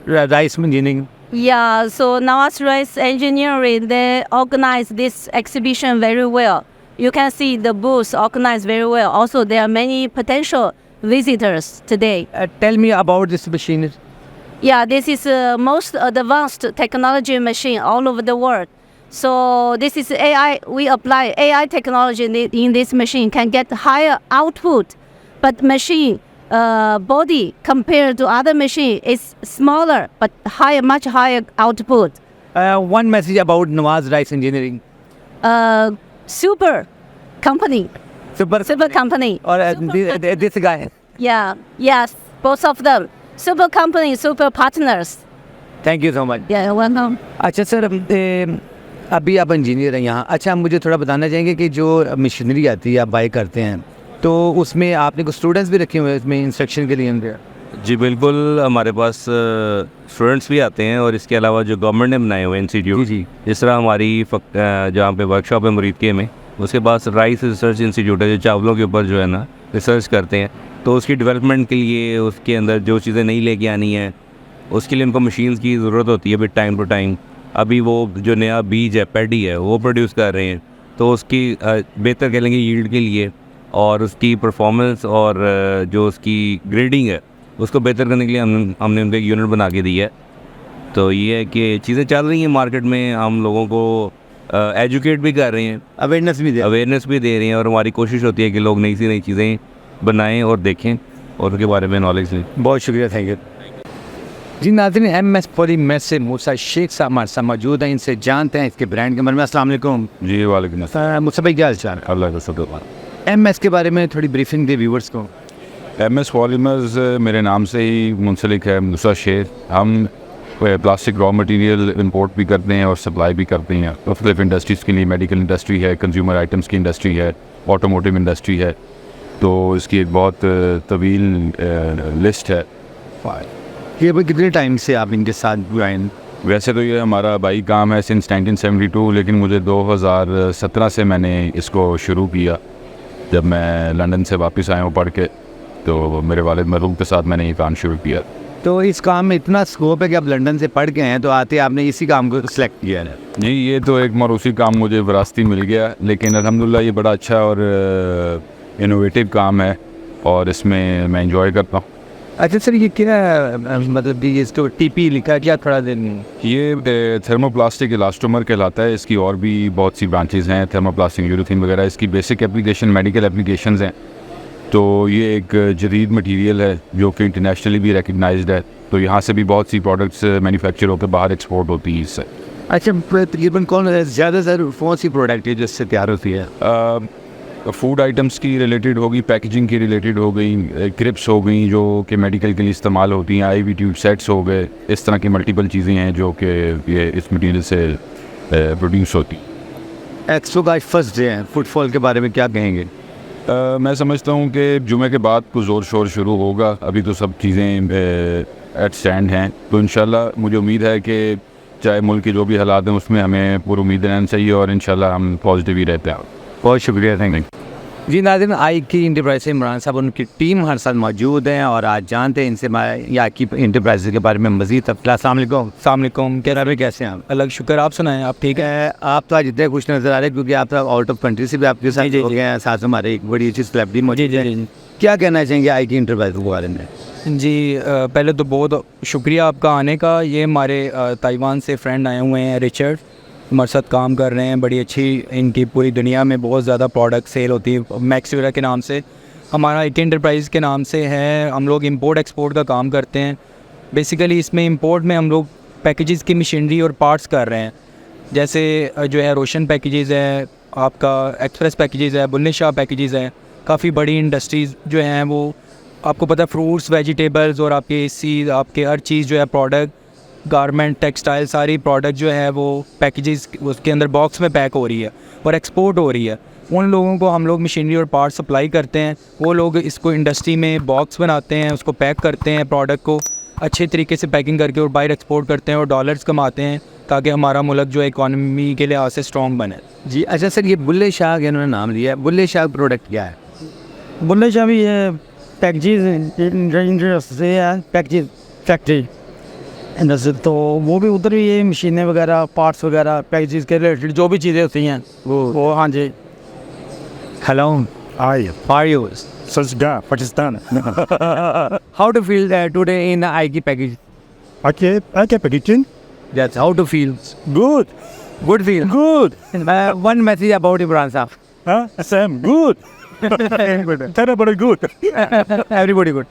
Rice Engineering? Yeah, so Nawaz Rice Engineering, they organize this exhibition very well. You can see the booth organized very well. Also, there are many potential visitors today. Tell me about this machine. Yeah, this is most advanced technology machine all over the world. So this is AI. We apply AI technology in this machine can get higher output, but machine body compared to other machine is smaller but higher, much higher output. One message about Nawaz Rice Engineering. Super company. Super company. Or this guy. Yeah. Yes. Both of them. Super company. Super partners. Thank you so much. Yeah. Welcome. अच्छा sir, अभी आप engineer हैं यहाँ। अच्छा, मुझे थोड़ा बताना चाहेंगे कि जो मशीनरी आती है आप बाई करते हैं तो उसमें आपने कुछ स्टूडेंट्स भी रखे हुए हैं इसमें इंस्ट्रक्शन के लिए अंदर? जी बिल्कुल, हमारे पास स्टूडेंट्स भी आते हैं और इसके अलावा जो गवर्नमेंट ने बनाए हुए इंस्टीट्यूट, जी। जिस तरह हमारी जहाँ पे वर्कशॉप है मुरीदके में, उसके पास राइस रिसर्च इंस्टीट्यूट है जो चावलों के ऊपर जो है ना रिसर्च करते हैं। तो उसकी डेवलपमेंट के लिए उसके अंदर जो चीज़ें नई लेके आनी है उसके लिए उनको मशीन्स की ज़रूरत होती है भी टाइम टू टाइम। अभी वो जो नया बीज है पैडी है वो प्रोड्यूस कर रहे हैं, तो उसकी बेहतर कह लेंगे यील्ड के लिए और उसकी परफॉर्मेंस और जो उसकी ग्रेडिंग है उसको बेहतर करने के लिए हमने उनको एक यूनिट बना के दी है। तो ये है कि चीज़ें चल रही हैं मार्केट में, हम लोगों को एजुकेट भी कर रहे हैं, अवेयरनेस भी दे रहे हैं और हमारी कोशिश होती है कि लोग नई से नई चीज़ें बनाएं और देखें और उनके बारे में नॉलेज लें। बहुत शुक्रिया, थैंक यू जी। नाज़रीन, MS पॉलीमेथ से मूसा शेख साहब हमारे साथ मौजूद हैं, इनसे जानते हैं इसके ब्रांड के बारे में। अस्सलाम वालेकुम जी वालेकुम अस्सलाम। मूसा भाई, क्या हाल चाल? अल्लाह का शुक्र। MS के बारे में थोड़ी ब्रीफिंग दे व्यूवर्स को। MS पॉलीमर्स मेरे नाम से ही मुंसलिक है, मूसा शेख। हम प्लास्टिक रॉ मटेरियल इंपोर्ट भी करते हैं और सप्लाई भी करते हैं मुख्तलिफ इंडस्ट्रीज़ के लिए। मेडिकल इंडस्ट्री है, कंज्यूमर आइटम्स की इंडस्ट्री है, ऑटोमोटिव इंडस्ट्री है। तो इसकी एक बहुत तवील लिस्ट है। ये भाई कितने टाइम से आप इनके साथ जुड़े हैं? वैसे तो ये हमारा भाई काम है सिंस 1972, लेकिन मुझे 2017 से मैंने इसको शुरू किया जब मैं लंदन से वापस आया हूँ पढ़ के। तो मेरे वालिद मरहूम के साथ मैंने ये काम शुरू किया। तो इस काम में इतना स्कोप है कि आप लंदन से पढ़ के हैं, तो आते आपने इसी काम को सिलेक्ट किया है? जी, ये तो एक मरूसी काम मुझे विरासती मिल गया, लेकिन अल्हम्दुलिल्लाह ये बड़ा अच्छा और इनोवेटिव काम है और इसमें मैं इंजॉय करता हूँ। अच्छा सर, ये क्या मतलब ये इसको TP लिखा है क्या? थोड़ा दिन ये थर्मोप्लास्टिक इलास्टोमर कहलाता है। इसकी और भी बहुत सी ब्रांचेज़ हैं, थर्मोप्लास्टिक यूरोथीन वगैरह। इसकी बेसिक एप्लीकेशन मेडिकल एप्लीकेशंस हैं। तो ये एक जदीद मटेरियल है जो कि इंटरनेशनली भी रिकग्नाइज्ड है। तो यहाँ से भी बहुत सी प्रोडक्ट्स मैन्युफैक्चर होकर बाहर एक्सपोर्ट होती हैं इससे। अच्छा, तकरीबन ज़्यादातर कौन सी प्रोडक्ट है जिससे तैयार होती है? फूड आइटम्स की रिलेटेड होगी, पैकेजिंग की रिलेटेड हो गई, क्रिप्स हो गई जो कि मेडिकल के लिए इस्तेमाल होती हैं, IV ट्यूब सेट्स हो गए। इस तरह की मल्टीपल चीज़ें हैं जो कि ये इस मटीरियल से प्रोड्यूस होती। एक्सपो का आज फर्स्ट डे है, फुटफॉल के बारे में क्या कहेंगे? मैं समझता हूँ कि जुमे के बाद कुछ ज़ोर शोर शुरू होगा। अभी तो सब चीज़ें एट स्टैंड हैं। तो इंशाल्लाह मुझे उम्मीद है कि चाहे मुल्क के जो भी हालात हैं उसमें हमें पूरी उम्मीद रहनी चाहिए और इंशाल्लाह हम पॉजिटिव ही रहते हैं। बहुत शुक्रिया, थैंक यू जी। नाज़रीन, IKE इंटरप्राइज से इमरान साहब उनकी टीम हर साल मौजूद हैं और आज जानते हैं इनसे IKE इंटरप्राइज के बारे में मज़ीद। अस्सलाम वालेकुम, क्या रहे, कैसे हैं आप? अलग शुक्र, आप सुनाएं, आप ठीक है? आप तो आज इतने खुश नज़र आ रहे हैं क्योंकि आप तो आउट ऑफ कंट्री से भी आपके साथ हो गए हैं, साथ हमारे एक बड़ी अच्छी सेलिब्रिटी मौजूद है। क्या कहना चाहेंगे IKE इंटरप्राइज के बारे में? जी, पहले तो बहुत शुक्रिया आपका आने का। ये हमारे ताइवान से फ्रेंड आए हुए हैं, रिचर्ड, हमारे साथ काम कर रहे हैं। बड़ी अच्छी इनकी पूरी दुनिया में बहुत ज़्यादा प्रोडक्ट सेल होती है मैक्सवेरा के नाम से। हमारा IKE इंटरप्राइज़ के नाम से है। हम लोग इंपोर्ट एक्सपोर्ट का काम करते हैं। बेसिकली इसमें इंपोर्ट में हम लोग पैकेजेस की मशीनरी और पार्ट्स कर रहे हैं। जैसे जो है रोशन पैकेजेस है, आपका एक्सप्रेस पैकेजेस है, बुल्ले शाह पैकेजेस है। काफ़ी बड़ी इंडस्ट्रीज़ जो हैं वो आपको पता है, फ्रूट्स, वेजिटेबल्स और आपके AC, आपके हर चीज़ जो है प्रोडक्ट, गारमेंट, टेक्सटाइल, सारी प्रोडक्ट जो है वो पैकेजेस उसके अंदर बॉक्स में पैक हो रही है और एक्सपोर्ट हो रही है। उन लोगों को हम लोग मशीनरी और पार्ट सप्लाई करते हैं। वो लोग इसको इंडस्ट्री में बॉक्स बनाते हैं, उसको पैक करते हैं, प्रोडक्ट को अच्छे तरीके से पैकिंग करके और बाहर एक्सपोर्ट करते हैं और डॉलर्स कमाते हैं ताकि हमारा मुल्क जो है इकॉनमी के लिहाज से स्ट्रॉन्ग बने। जी अच्छा सर, ये बुल्ले शाह के इन्होंने नाम लिया है, बुल्ले शाह प्रोडक्ट क्या है? बुल्ले शाह भी ये पैकेजेस से है, पैकेज फैक्ट्री इंडस्ट्री। तो वो भी उधर भी ये मशीनें वगैरह, पार्ट्स वगैरह, पैकेजेस के रिलेटेड जो भी चीज़ें होती हैं वो हाँ जी। Hello, Hi, how are you? Sajda, Pakistan. How to feel today in IKE package? Okay, packaging. Yes, how to feel? Good, Good feel. good. One message about Imran Sahab. Huh? Sam, good. Terribly good. Everybody good.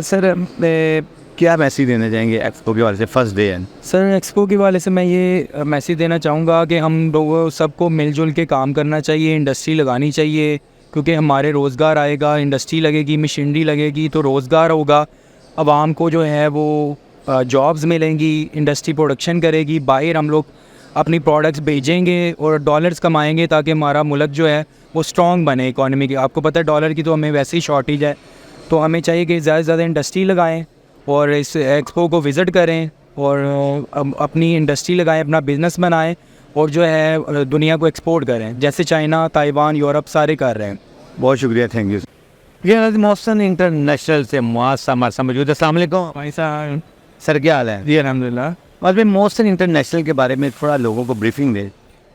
Sir क्या message देना चाहेंगे expo के वाले से? First day है sir. Expo के वाले से मैं ये मैसेज देना चाहूँगा कि हम लोगों सबको मिलजुल के काम करना चाहिए, इंडस्ट्री लगानी चाहिए, क्योंकि हमारे रोज़गार आएगा, इंडस्ट्री लगेगी, मशीनरी लगेगी तो रोज़गार होगा, आवाम को जो है वो जॉब्स मिलेंगी, इंडस्ट्री प्रोडक्शन करेगी, बाहर हम लोग अपनी प्रोडक्ट्स भेजेंगे और डॉलर्स कमाएंगे ताकि हमारा मुल्क जो है वो स्ट्रॉन्ग बने इकॉनमी की। आपको पता है डॉलर की तो हमें वैसे ही शॉर्टेज है, तो हमें चाहिए कि ज़्यादा से ज़्यादा इंडस्ट्री लगाएं और इस एक्सपो को विज़िट करें और अपनी इंडस्ट्री लगाएं, अपना बिज़नेस बनाएं और जो है दुनिया को एक्सपोर्ट करें, जैसे चाइना, ताइवान, यूरोप सारे कर रहे हैं। बहुत शुक्रिया, थैंक यू। ये मोहसन इंटरनेशनल से मुआज़ हमारे मौजूद है। अस्सलाम वालेकुम भाई साहब सर, क्या हाल है? जी अल्हम्दुलिल्लाह। और भाई मोहसन इंटरनेशनल के बारे में थोड़ा लोगों को ब्रीफिंग दे।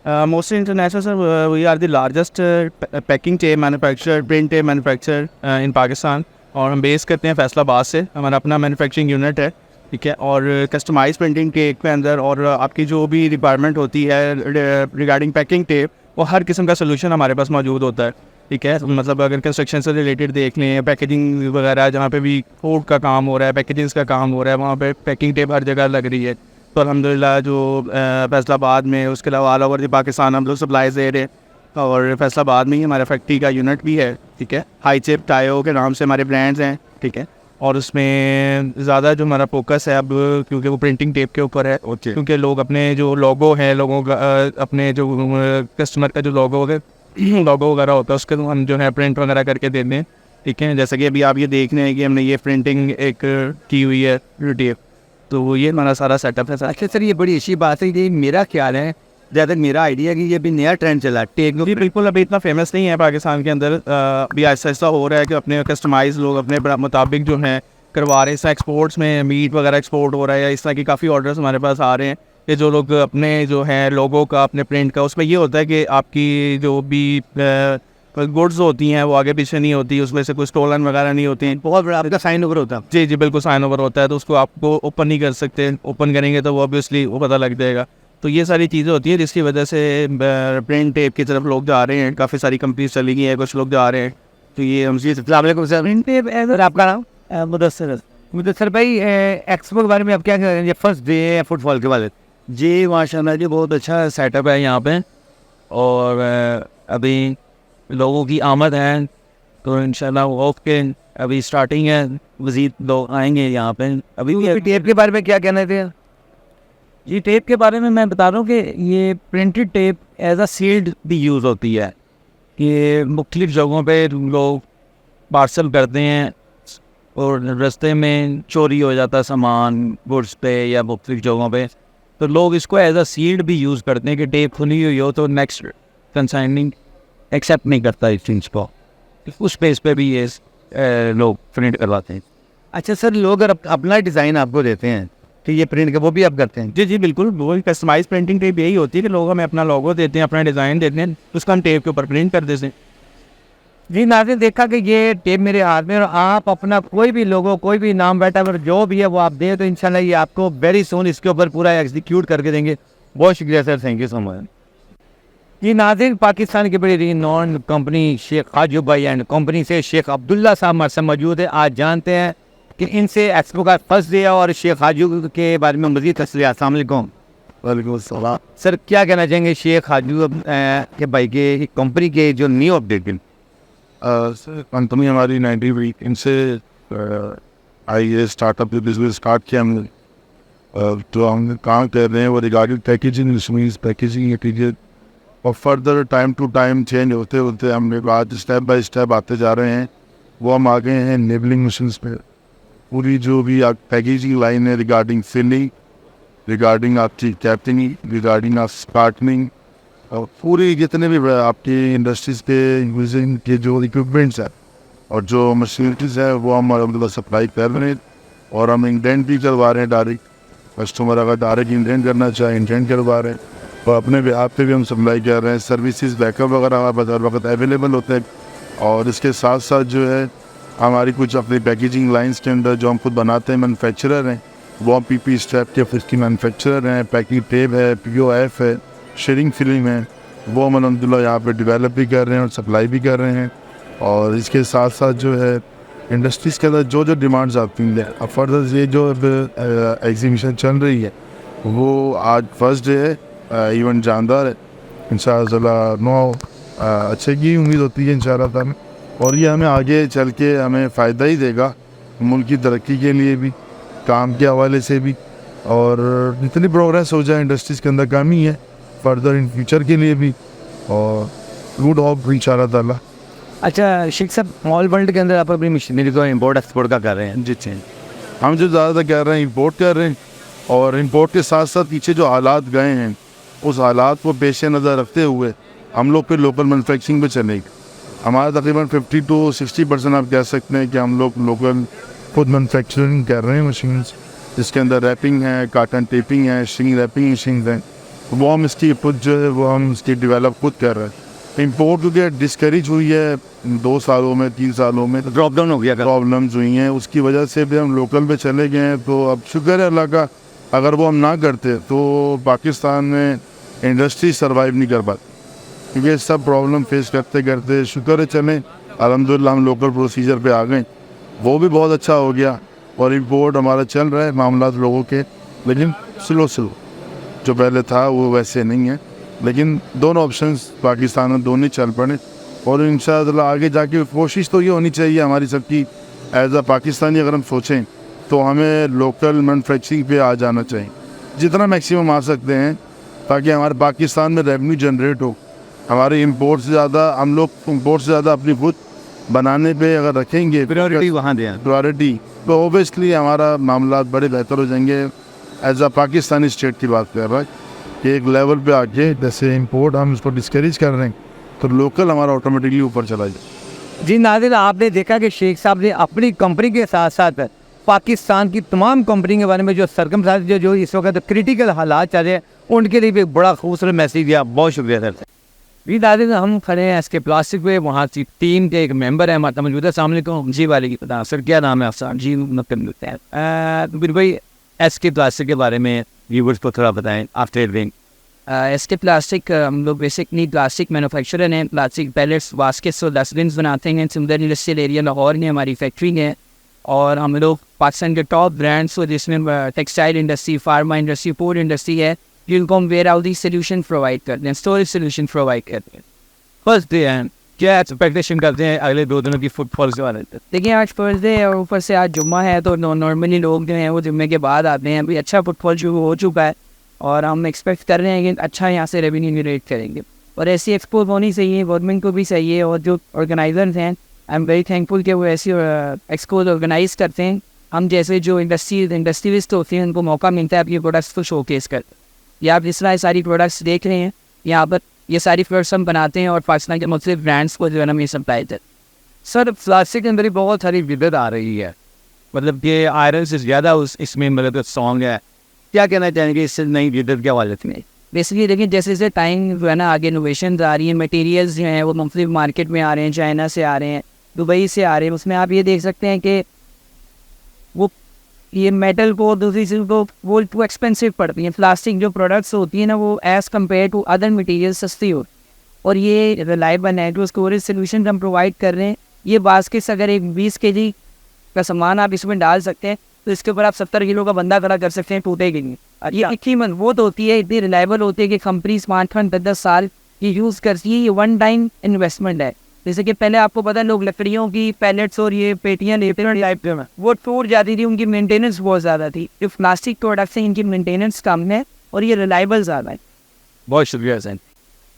Mohsin international sir, we are the largest packing tape manufacturer, print tape manufacturer in Pakistan, और हम बेस करते हैं फैसलाबाद से। हमारा अपना मैन्युफैक्चरिंग यूनिट है, ठीक है। और कस्टमाइज प्रिंटिंग टेप के अंदर और आपकी जो भी रिक्वायरमेंट होती है रिगार्डिंग पैकिंग टेप, वो हर किस्म का सोल्यूशन हमारे पास मौजूद होता है, ठीक है। मतलब अगर कंस्ट्रक्शन से रिलेटेड देख लें, पैकेजिंग वगैरह, जहाँ पे भी फूड का काम हो रहा है, पैकेजिंग्स का काम हो रहा है, वहाँ पे पैकिंग टेप हर जगह लग रही है। तो अल्हम्दुलिल्लाह जो फैसलाबाद में, उसके अलावा ऑल ओवर पाकिस्तान हम लोग सप्लाईज दे रहे हैं। और फैसलाबाद में ही हमारा फैक्ट्री का यूनिट भी है, ठीक है। हाई चिप टायो के नाम से हमारे ब्रांड्स हैं, ठीक है। और उसमें ज़्यादा जो हमारा फोकस है अब, क्योंकि वो प्रिंटिंग टेप के ऊपर है, क्योंकि लोग अपने जो लोगो हैं, लोगों का अपने जो कस्टमर का जो लोगो वगैरह होता है, उसके हम जो है प्रिंट वगैरह करके देते हैं, ठीक है। जैसे कि अभी आप ये देख रहे हैं कि हमने ये प्रिंटिंग एक की हुई है टेप, तो ये हमारा सारा सेटअप है सर। अच्छा सर, ये बड़ी अच्छी बात है। ये मेरा ख्याल है, जहाँ तक मेरा आइडिया कि ये भी नया ट्रेंड चला टेप। जी बिल्कुल, अभी इतना फेमस नहीं है पाकिस्तान के अंदर, अभी ऐसा ऐसा हो रहा है कि अपने कस्टमाइज लोग अपने मुताबिक जो है करवा रहे हैं। एक्सपोर्ट्स में मीट वगैरह एक्सपोर्ट हो रहा है, या इस तरह की काफ़ी ऑर्डर्स हमारे पास आ रहे हैं कि जो लोग अपने जो है लोगों का, अपने प्रिंट का, उसमें ये होता है कि आपकी जो भी गुड्स होती हैं वो आगे पीछे नहीं होती, उसमें से कोई स्टोलन वगैरह नहीं होती हैं। बहुत बड़ा आपका साइन ओवर होता है। जी जी बिल्कुल, साइन ओवर होता है, तो उसको आपको ओपन नहीं कर सकते। ओपन करेंगे तो वो ऑब्वियसली वो पता लग जाएगा। तो ये सारी चीज़ें होती हैं जिसकी वजह से प्रिंट टेप की तरफ लोग जा रहे हैं। काफ़ी सारी कंपनीज चली गई हैं, कुछ लोग जा रहे हैं। तो ये हम जी सर, प्रिंट टेप सर, आपका नाम? मुदस्सर भाई, एक्सपो के बारे में आप क्या कह रहे हैं? ये फर्स्ट डे है फुटफॉल के बाद। जी माशाल्लाह जी, बहुत अच्छा सेटअप है यहाँ पे, और अभी लोगों की आमद है, तो इंशाल्लाह होप के अभी स्टार्टिंग है, मज़ीद लोग आएंगे यहाँ पे। अभी टेप के बारे में क्या कहना थे? जी टेप के बारे में मैं बता रहा हूँ कि ये printed tape as a sealed भी यूज़ होती है, कि मुख्तलिफ़ जगहों पे लोग पार्सल करते हैं और रास्ते में चोरी हो जाता है सामान गुड्स पे या मुख्तलिफ़ जगहों पे, तो लोग इसको एज अ सील्ड भी यूज़ करते हैं कि टेप खुली हुई हो तो नेक्स्ट कंसाइनिंग एक्सेप्ट नहीं करता इस चीज़ को, उस पेज पे भी ये लोग प्रिंट करवाते हैं। अच्छा सर, लोग अगर अपना डिज़ाइन आपको देते हैं तो ये प्रिंट का वो भी आप करते हैं? जी जी बिल्कुल, वो कस्टमाइज प्रिंटिंग टेप यही होती है कि लोग हमें अपना लोगो देते हैं, अपना डिज़ाइन देते हैं, उसका हम टेप के ऊपर प्रिंट कर देते हैं। जी नाज़रीन, देखा कि ये टेप मेरे हाथ में, और आप अपना कोई भी लोगो, कोई भी नाम बैठा जो भी है वो आप दें, तो इंशाल्लाह ये आपको वेरी सून इसके ऊपर पूरा एग्जीक्यूट करके देंगे। बहुत शुक्रिया sir, thank you so much. ये नाज़रीन, पाकिस्तान की बड़ी रिनॉन कंपनी शेख हाजू भाई एंड कंपनी से शेख अब्दुल्ला साहब हमारे साथ मौजूद है। आज जानते हैं कि इनसे एक्सपो का फर्स्ट डे है और शेख हाजू के बारे में मज़ीद तफसील। अस्सलाम वालेकुम। वालेकुम अस्सलाम। सर, क्या कहना चाहेंगे शेख हाजू के भाई के कंपनी के जो न्यू अपडेट? सर, कंपनी हमारी 90 इनसे आई स्टार्टअप बिजनेस स्टार्ट किया हमने। तो हम काम कर रहे हैं वो रिगार्डिंग पैकेजिंग, पैकेजिंग मटीरियल, और further time to time change होते होते हम आज स्टेप बाय स्टेप आते जा रहे हैं। वो हम आ गए हैं नेबलिंग मशीन्स पे। पूरी जो भी पैकेजिंग लाइन है रिगार्डिंग फिलिंग, रिगार्डिंग आपकी कैपिंग, रिगार्डिंग आप स्टार्टनिंग, और पूरी जितने भी आपकी इंडस्ट्रीज के यूजिंग के जो इक्विपमेंट्स हैं और जो मशीनरीज है वो हम अलहमदिल्ला सप्लाई कर रहे हैं। और हम इंडेंट भी करवा रहे हैं डायरेक्ट, कस्टमर अगर डायरेक्ट इंडेंट करना चाहे इंडेंट करवा रहे हैं, और अपने बिहाफ पे भी हम सप्लाई कर रहे हैं। सर्विसेज बैकअप वगैरह हमारे वक्त अवेलेबल होते हैं। और इसके साथ साथ जो है हमारी कुछ अपनी पैकेजिंग लाइन्स के अंदर जो हम खुद बनाते हैं, मैनुफैक्चरर हैं, वो हम PP स्ट्रैप के फिर मैनुफैक्चरर हैं, पैकिंग टेप है, POF है, शेयरिंग फिल्म है, वो हम अलहमदिल्ला यहाँ पे डेवलप भी कर रहे हैं और सप्लाई भी कर रहे हैं। और इसके साथ साथ जो है इंडस्ट्रीज़ के अंदर जो जो डिमांड्स आती हैं, अब फर्दर ये जो एग्जीबिशन चल रही है वो आज फर्स्ट डे है, इवेंट जानदार है इंशाअल्लाह। अच्छे की उम्मीद होती है इंशाअल्लाह, और ये हमें आगे चल के हमें फ़ायदा ही देगा, मुल्क की तरक्की के लिए भी, काम के हवाले से भी, और जितनी प्रोग्रेस हो जाए इंडस्ट्रीज़ के अंदर काम ही है फर्दर इन फ्यूचर के लिए भी, और गुड होप इंशाअल्लाह। अच्छा शेख साहब, ऑल वर्ल्ड के अंदर आप अपनी मशीनरी को इम्पोर्ट एक्सपोर्ट का कर रहे हैं? जी जी। हम जो ज़्यादातर कर रहे हैं इंपोर्ट कर रहे हैं, और इंपोर्ट के साथ साथ पीछे जो हालात गए हैं उस हालात को पेश नज़र रखते हुए हम लोग फिर लोकल मैन्युफैक्चरिंग पे चलेंगे। हमारा तकरीबन 50 to 60% आप कह सकते हैं कि हम लोग लोकल खुद मैन्युफैक्चरिंग कर रहे हैं मशीन्स, जिसके अंदर रैपिंग है, काटन टेपिंग है, स्ट्रिंग रैपिंग मशीन हैं, वो हम इसकी खुद जो है वो हम इसकी डेवलप खुद कर रहे हैं। इंपोर्ट क्योंकि डिस्करेज हुई है 2 सालों में 3 सालों में, ड्रॉप डाउन हो गया, प्रॉब्लम्स हुई हैं, उसकी वजह से भी हम लोकल पे चले गए हैं। तो अब शुक्र है अल्लाह का, अगर वो हम ना करते तो पाकिस्तान में इंडस्ट्री सर्वाइव नहीं कर पाती, क्योंकि सब प्रॉब्लम फेस करते करते शुक्र है चलें अल्हम्दुलिल्लाह हम लोकल प्रोसीजर पे आ गए, वो भी बहुत अच्छा हो गया। और इंपोर्ट हमारा चल रहा है मामला लोगों के, लेकिन स्लो जो पहले था वो वैसे नहीं है। लेकिन दोनों ऑप्शंस पाकिस्तान में दोनों चल पड़े, और इंशाअल्लाह आगे जाके कोशिश तो ये होनी चाहिए हमारी सबकी एज अ पाकिस्तानी, अगर हम सोचें तो हमें लोकल मैन्युफैक्चरिंग पे आ जाना चाहिए जितना मैक्सिमम आ सकते हैं, ताकि हमारे पाकिस्तान में रेवेन्यू जनरेट हो। हमारे इंपोर्ट से ज़्यादा हम लोग इंपोर्ट से ज़्यादा अपनी खुद बनाने पे अगर रखेंगे प्रायोरिटी वहाँ दें, प्रायोरिटी, तो ओबियसली हमारा मामला बड़े बेहतर हो जाएंगे। एज अ पाकिस्तानी स्टेट की बात कर रहा है कि एक लेवल पे आके जैसे इंपोर्ट हम उसको डिस्करेज कर रहे हैं, तो लोकल हमारा ऑटोमेटिकली ऊपर चला जाए। जी नाज़रीन, आपने देखा कि शेख साहब ने अपनी कंपनी के साथ साथ पाकिस्तान की तमाम कंपनी के बारे में जो सरकमस्टांस जो इस वक्त क्रिटिकल हालात चल रहे हैं उनके लिए भी एक बड़ा खूबसूरत मैसेज दिया। बहुत शुक्रिया सर। जी नाज़रीन, हम खड़े हैं एसके प्लास्टिक पे, वहाँ की टीम के एक मेंबर है हमारा मौजूद है। अस्सलाम वालेकुम जी। वाले की पता सर, क्या नाम है आपका? जी मतलब बिर भाई एसके प्लास्टिक के बारे में व्यूवर्स को थोड़ा बताएं आफ्टर एवरीथिंग। एसके प्लास्टिक हम लोग बेसिकली प्लास्टिक मैन्युफैक्चरर हैं। प्लास्टिक पैलेट्स, बास्केट्स और डस्टबिन बनाते हैं। सिमदर इंडस्ट्रियल एरिया लाहौर में हमारी फैक्ट्री है, और हम लोग पाकिस्तान के टॉप ब्रांड्स हो जिसमें textile industry, pharma industry, food industry है, जिनको हम वेयर हाउसिंग सोल्यूशन प्रोवाइड करते हैं, स्टोरेज सोल्यूशन प्रोवाइड करते हैं। फर्स्ट डे हैं, क्या एक्सपेक्टेशन करते हैं अगले 2 दिनों की फुटफॉल के बारे में? देखिए आज फर्स्ट डे है और ऊपर से आज जुम्मा है, तो नॉर्मली लोग जो हैं वो जुम्मे के बाद आते हैं। अभी अच्छा फुटफॉल शुरू हो चुका है और हम एक्सपेक्ट कर रहे हैं कि अच्छा यहाँ से रेवेन्यू जनरेट करेंगे, और ऐसी एक्सपो होनी चाहिए, गवर्नमेंट को भी चाहिए, और जो ऑर्गेनाइजर्स हैं आई एम वेरी थैंकफुल कि वो ऐसी एक्सपोज ऑर्गेनाइज करते हैं। हम जैसे जो इंडस्ट्रियलिस्ट होते हैं उनको मौका मिलता है अपनी प्रोडक्ट्स को शोकेस करते हैं। या आप जिस तरह सारी प्रोडक्ट्स देख रहे हैं यहाँ पर, ये सारी प्रोडक्ट्स हम बनाते हैं और पाकिस्तान के मुख्तलिफ ब्रांड्स को जो है ना ये सप्लाई करते हैं। सर प्लास्टिक के अंदर ही बहुत सारी विविधता आ रही है, मतलब ये आयरन से ज़्यादा इसमें मतलब सॉन्ग है, क्या कहना चाहेंगे इससे नई विविधता के हवाले से? बेसिकली देखिए जैसे जैसे टाइम जो है ना आगे इनोवेशन आ रही है, मटेरियल्स जो हैं वो मुख्तलिफ मार्केट में आ रहे हैं, चाइना से आ रहे हैं, दुबई से आ रहे हैं, उसमें आप ये देख सकते हैं कि वो ये मेटल को दूसरी चीज़ को वो टू एक्सपेंसिव पड़ती हैं। प्लास्टिक जो प्रोडक्ट्स होती हैं ना वो as compare to other material सस्ती होती, और ये रिलायबल है जो स्टोरेज सोल्यूशन हम प्रोवाइड कर रहे हैं। ये बास्केट्स अगर एक 20 kg का सामान आप इसमें डाल सकते हैं तो इसके ऊपर आप 70 किलो का बंदा खड़ा कर सकते हैं, टूटेगी नहीं। ये इतनी मजबूत होती है, इतनी रिलायबल होती है कि कंपनी स्मार्टफोन 10-10 साल ये यूज़ करती है। ये वन टाइम इन्वेस्टमेंट है। जैसे कि पहले आपको पता है लोग लकड़ियों की पैलेट्स और ये पेटियाँ लेते हैं, वो टूट जाती थी, उनकी मेंटेनेंस बहुत ज़्यादा थी। जो प्लास्टिक प्रोडक्ट्स हैं इनकी मेंटेनेंस कम है और ये रिलायबल ज़्यादा है। बहुत शुक्रिया सैन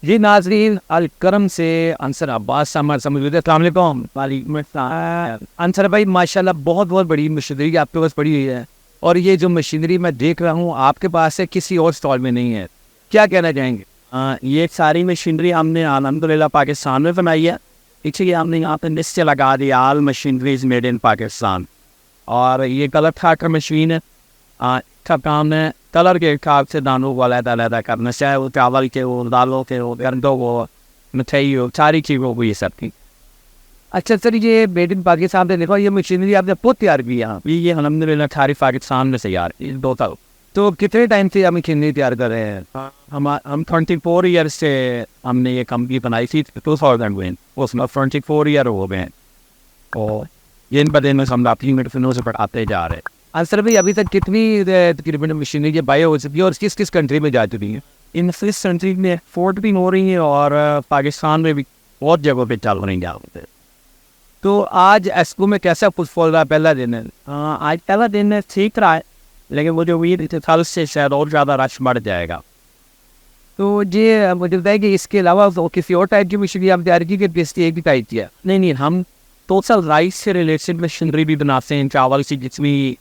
जी। नाज़रीन, अल करम से अंसर अब्बास सामर समझ अंसर भाई माशाल्लाह बहुत बहुत बड़ी मशीनरी आपके पास पड़ी हुई है, और ये जो मशीनरी मैं देख रहा हूँ आपके पास है, किसी और स्टॉल में नहीं है, क्या कहना चाहेंगे? ये सारी मशीनरी हमने अल्हम्दुलिल्लाह पाकिस्तान में बनाई है। इसलिए हमने यहाँ पर लिस्ट लगा दी आल मशीनरीज मेड इन पाकिस्तान, और ये कलर खाकर मशीन है। अच्छा काम है कलर के हिसाब से दानों को अलग करना, चाहे वो चावल के हो, दालों के हो, गर्दों को, मिठाई हो, सारी चीज़ों को ये सब थी। अच्छा सर, ये मेड इन पाकिस्तान से देखो ये मशीनरी आपने खुद तैयार की है? ये अल्हम्दुलिल्लाह सारी पाकिस्तान में तैयार 2 साल। तो कितने टाइम से हम मशीनरी तैयार कर रहे हैं? हम 24 ईयर्स से हमने ये कंपनी बनाई थी 2000 में, उसमें 24 ईयर हो गए हैं, और ये इन बदे में हम अपनी मेडिसिनों से बढ़ाते जा रहे हैं। अंसर भाई अभी तक कितनी तकरीबन मशीनरी बाय हो चुकी है और किस किस कंट्री में जा चुकी है? इन 6 कंट्री में एक्सपोर्ट भी हो रही है और पाकिस्तान में भी बहुत जगहों पे चल रही है। तो आज एक्सपो में कैसा फुटफॉल रहा पहला दिन है? आज पहला दिन ठीक रहा है, लेकिन वो जो वीर कल से शायद और ज़्यादा रश बढ़ जाएगा। तो ये मुझे बताया कि इसके अलावा तो किसी और टाइप की मशीनरी आप तैयार की कि बेस्ट एक ही टाइप की है? नहीं, हम टोटल राइस से रिलेटेड मशीनरी भी बनाते हैं, चावल से जितनी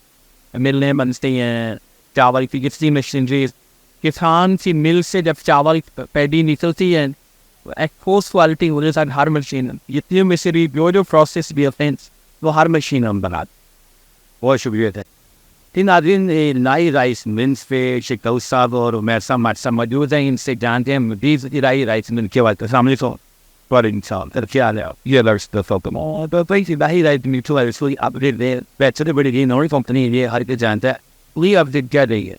मिलें बनती हैं, चावल की कितनी मशीनरी, किसान की मिल से जब चावल पैडी निकलती है, एक्सपोज क्वालिटी होने के साथ हर मशीन, जितनी मशीनरी जो प्रोसेस भी होते हैं वो हर मशीन हम बनाते। बहुत शुक्रिया था। तीन आदमी नई राइस मिल्स पे शिकल साहब और उमर साहब हमारे साथ मौजूद हैं, इनसे जानते हैं मजीद नई राइस मिल के बाद। अस्सलाम वालेकुम। वालेकुम क्या हाल है? ये लर्स द फॉल्टम तो भाई नई राइस मिल तो इसलिए अपडेट दे बेहतर बड़ी गई नई कंपनी ये हर कोई जानता है, ये अपडेट क्या रही है?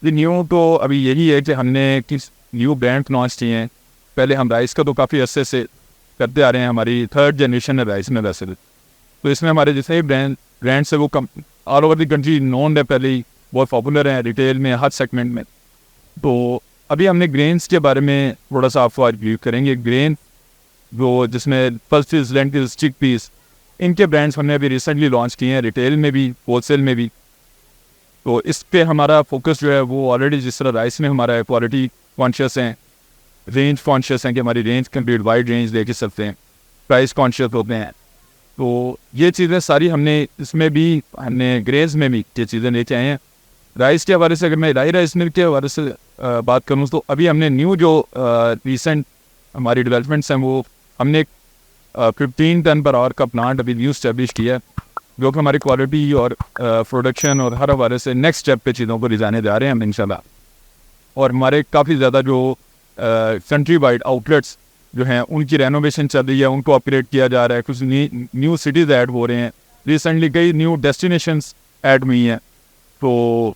न्यू तो अभी यही है कि हमने किस न्यू ब्रांड लॉन्च किए हैं। पहले हम राइस का तो काफ़ी अरसे से करते आ रहे हैं, हमारी 3rd जनरेशन है राइस में वैसे। तो इसमें हमारे जितने भी ब्रांड्स है वो all over the country known है, पहले ही बहुत पॉपुलर हैं रिटेल में, हर सेगमेंट में। तो अभी हमने ग्रेन्स के बारे में थोड़ा सा आपको आज रिव्यू करेंगे। ग्रेन वो जिसमें पल्सेस, लेंटिल्स, चिक पीस, इनके ब्रांड्स हमने अभी रिसेंटली लॉन्च किए हैं, रिटेल में भी होलसेल में भी। तो इस पे हमारा फोकस जो है वो ऑलरेडी जिस तरह राइस में हमारा क्वालिटी कॉन्शियस हैं, रेंज कॉन्शियस हैं कि हमारी रेंज कंप्लीट वाइड रेंज लेके सकते हैं, प्राइस कॉन्शियस होते हैं। तो ये चीज़ें सारी हमने इसमें भी, हमने ग्रेन्स में भी ये चीज़ें लेके आए हैं। राइस के हवाले से अगर मैं राइस मिल के हवाले से बात करूँ तो अभी हमने न्यू जो रिसेंट हमारी डेवलपमेंट्स हैं वो हमने 15 टन पर आवर का प्लांट अभी न्यू स्टैब्लिश किया है, जो कि हमारी क्वालिटी और प्रोडक्शन और हर हवाले से नेक्स्ट स्टेप पे चीज़ों को ले जाने जा रहे हैं हम इंशाल्लाह। और हमारे काफ़ी ज़्यादा जो कंट्री वाइड आउटलेट्स जो हैं उनकी रेनोवेशन चल रही है, उनको अपग्रेड किया जा रहा है, कुछ न्यू सिटीज़ ऐड हो रहे हैं, रिसेंटली कई न्यू डेस्टिनेशंस ऐड हुई हैं। तो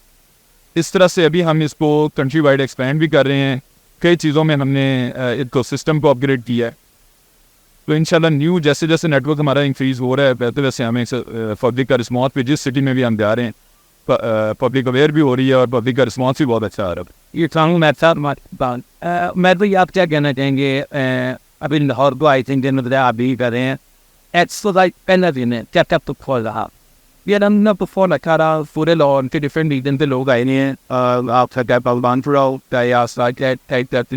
इस तरह से अभी हम इसको कंट्री वाइड एक्सपेंड भी कर रहे हैं, कई चीज़ों में हमने इको सिस्टम को अपग्रेड किया है। तो इंशाल्लाह न्यू जैसे जैसे नेटवर्क हमारा इंक्रीज़ हो रहा है वैसे वैसे हमें पब्लिक का रिस्पॉन्स भी, जिस सिटी में भी हम जा रहे हैं पब्लिक अवेयर भी हो रही है और पब्लिक का रिस्पॉन्स भी बहुत अच्छा आ रहा है। ये सांग मैं मैं तो आप क्या कहना चाहेंगे? अभी लाहौर को आई थिंक दिन में आप भी कर रहे हैं, एट्स तो लाइक पहला दिन है क्या तो खोल रहा ये हमने परफॉर्म अच्छा रहा, पूरे लाहौर के डिफरेंट रीजन से लोग आए हैं, आप बानपुरा हो या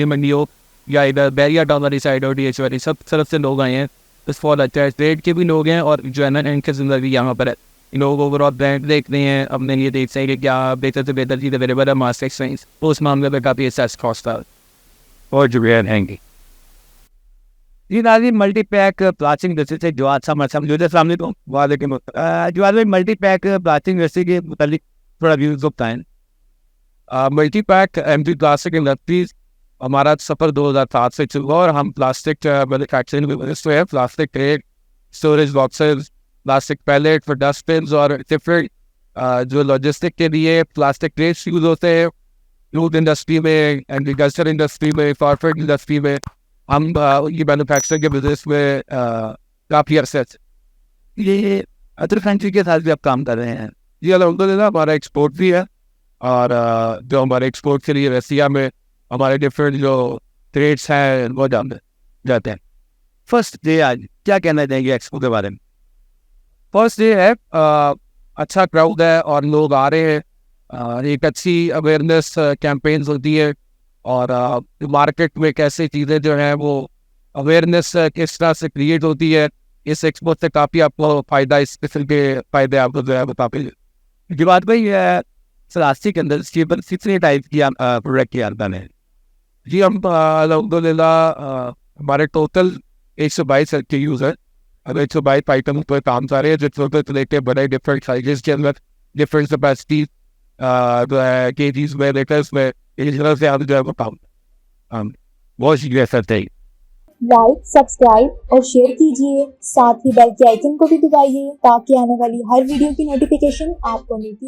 मंडी हो या इधर बैरिया टाउन वाली साइड हो, DH वाली, सब तरफ से लोग आए हैं। इस फॉल अच्छा है, स्टेट के भी लोग हैं और जो है ना इनके जिंदगी यहाँ पर है। लोग ओवरऑल ब्रांड देखते हैं, अपने लिए देखते हैं कि क्या बेहतर से बेहतर चीज़ अवेलेबल है मास्टर साइंस, तो उस मामले में काफ़ी एहसास कॉस्ट था और जो रहेंगे ये नाजी मल्टीपैक प्लास्टिक जैसे से जो अच्छा मसम जो सामने तो वाले के जो आज मल्टीपैक प्लास्टिक जैसे के मुतालिक थोड़ा व्यूज़ बताएं। मल्टीपैक MP प्लास्टिक इंडस्ट्रीज हमारा सफ़र 2007 से चल रहा और हम प्लास्टिक मैन्युफैक्चरिंग बिजनेस है, plastic trade, storage boxes, plastic pallet for dustbin और डिफरेंट जो लॉजिस्टिक के लिए प्लास्टिक ट्रेड्स यूज़ होते हैं, फूड इंडस्ट्री में, एग्रीकल्चर इंडस्ट्री में, कॉर्पोरेट इंडस्ट्री में। हम ये मैन्युफैक्चरिंग के बिजनेस में काफ़ी अरसे ये अदर कंट्री के साथ भी आप काम कर रहे हैं। ये अलहमदुलिल्लाह हमारा एक्सपोर्ट भी है और जो हमारे एक्सपोर्ट के लिए रसिया में हमारे डिफरेंट जो ट्रेड्स हैं वो जाते हैं। फर्स्ट डे आज क्या कहना चाहेंगे एक्सपो के बारे में? फर्स्ट डे है, अच्छा क्राउड है और लोग आ रहे हैं, एक अच्छी अवेयरनेस कैंपेन्स होती है और मार्केट में कैसे चीज़ें जो हैं वो अवेयरनेस किस तरह से क्रिएट होती है, इस एक्सपो से काफ़ी आपको फ़ायदा, इस किस्म के फ़ायदे आपको जो है बता पाएंगे। जो बात भाई प्लास्टिक इंडस्ट्री पर कितने टाइप की प्रोडक्ट की आता है जी? हम अलहमदुलिल्लाह हमारे टोटल 122 के यूज़ है, अब 122 आइटम पर काम कर रहे हैं, जो छोटे से लेकर बड़े डिफरेंट साइजेस के अंदर डिफरेंट कैपेसिटी जो है केजीज में, लीटर्स में, इस तरह से आप जो है वो काम बहुत शीघ्र करते हैं। लाइक, सब्सक्राइब और शेयर कीजिए, साथ ही बेल के आइकन को भी दबाइए ताकि आने वाली हर वीडियो की नोटिफिकेशन आपको मिलती रहे।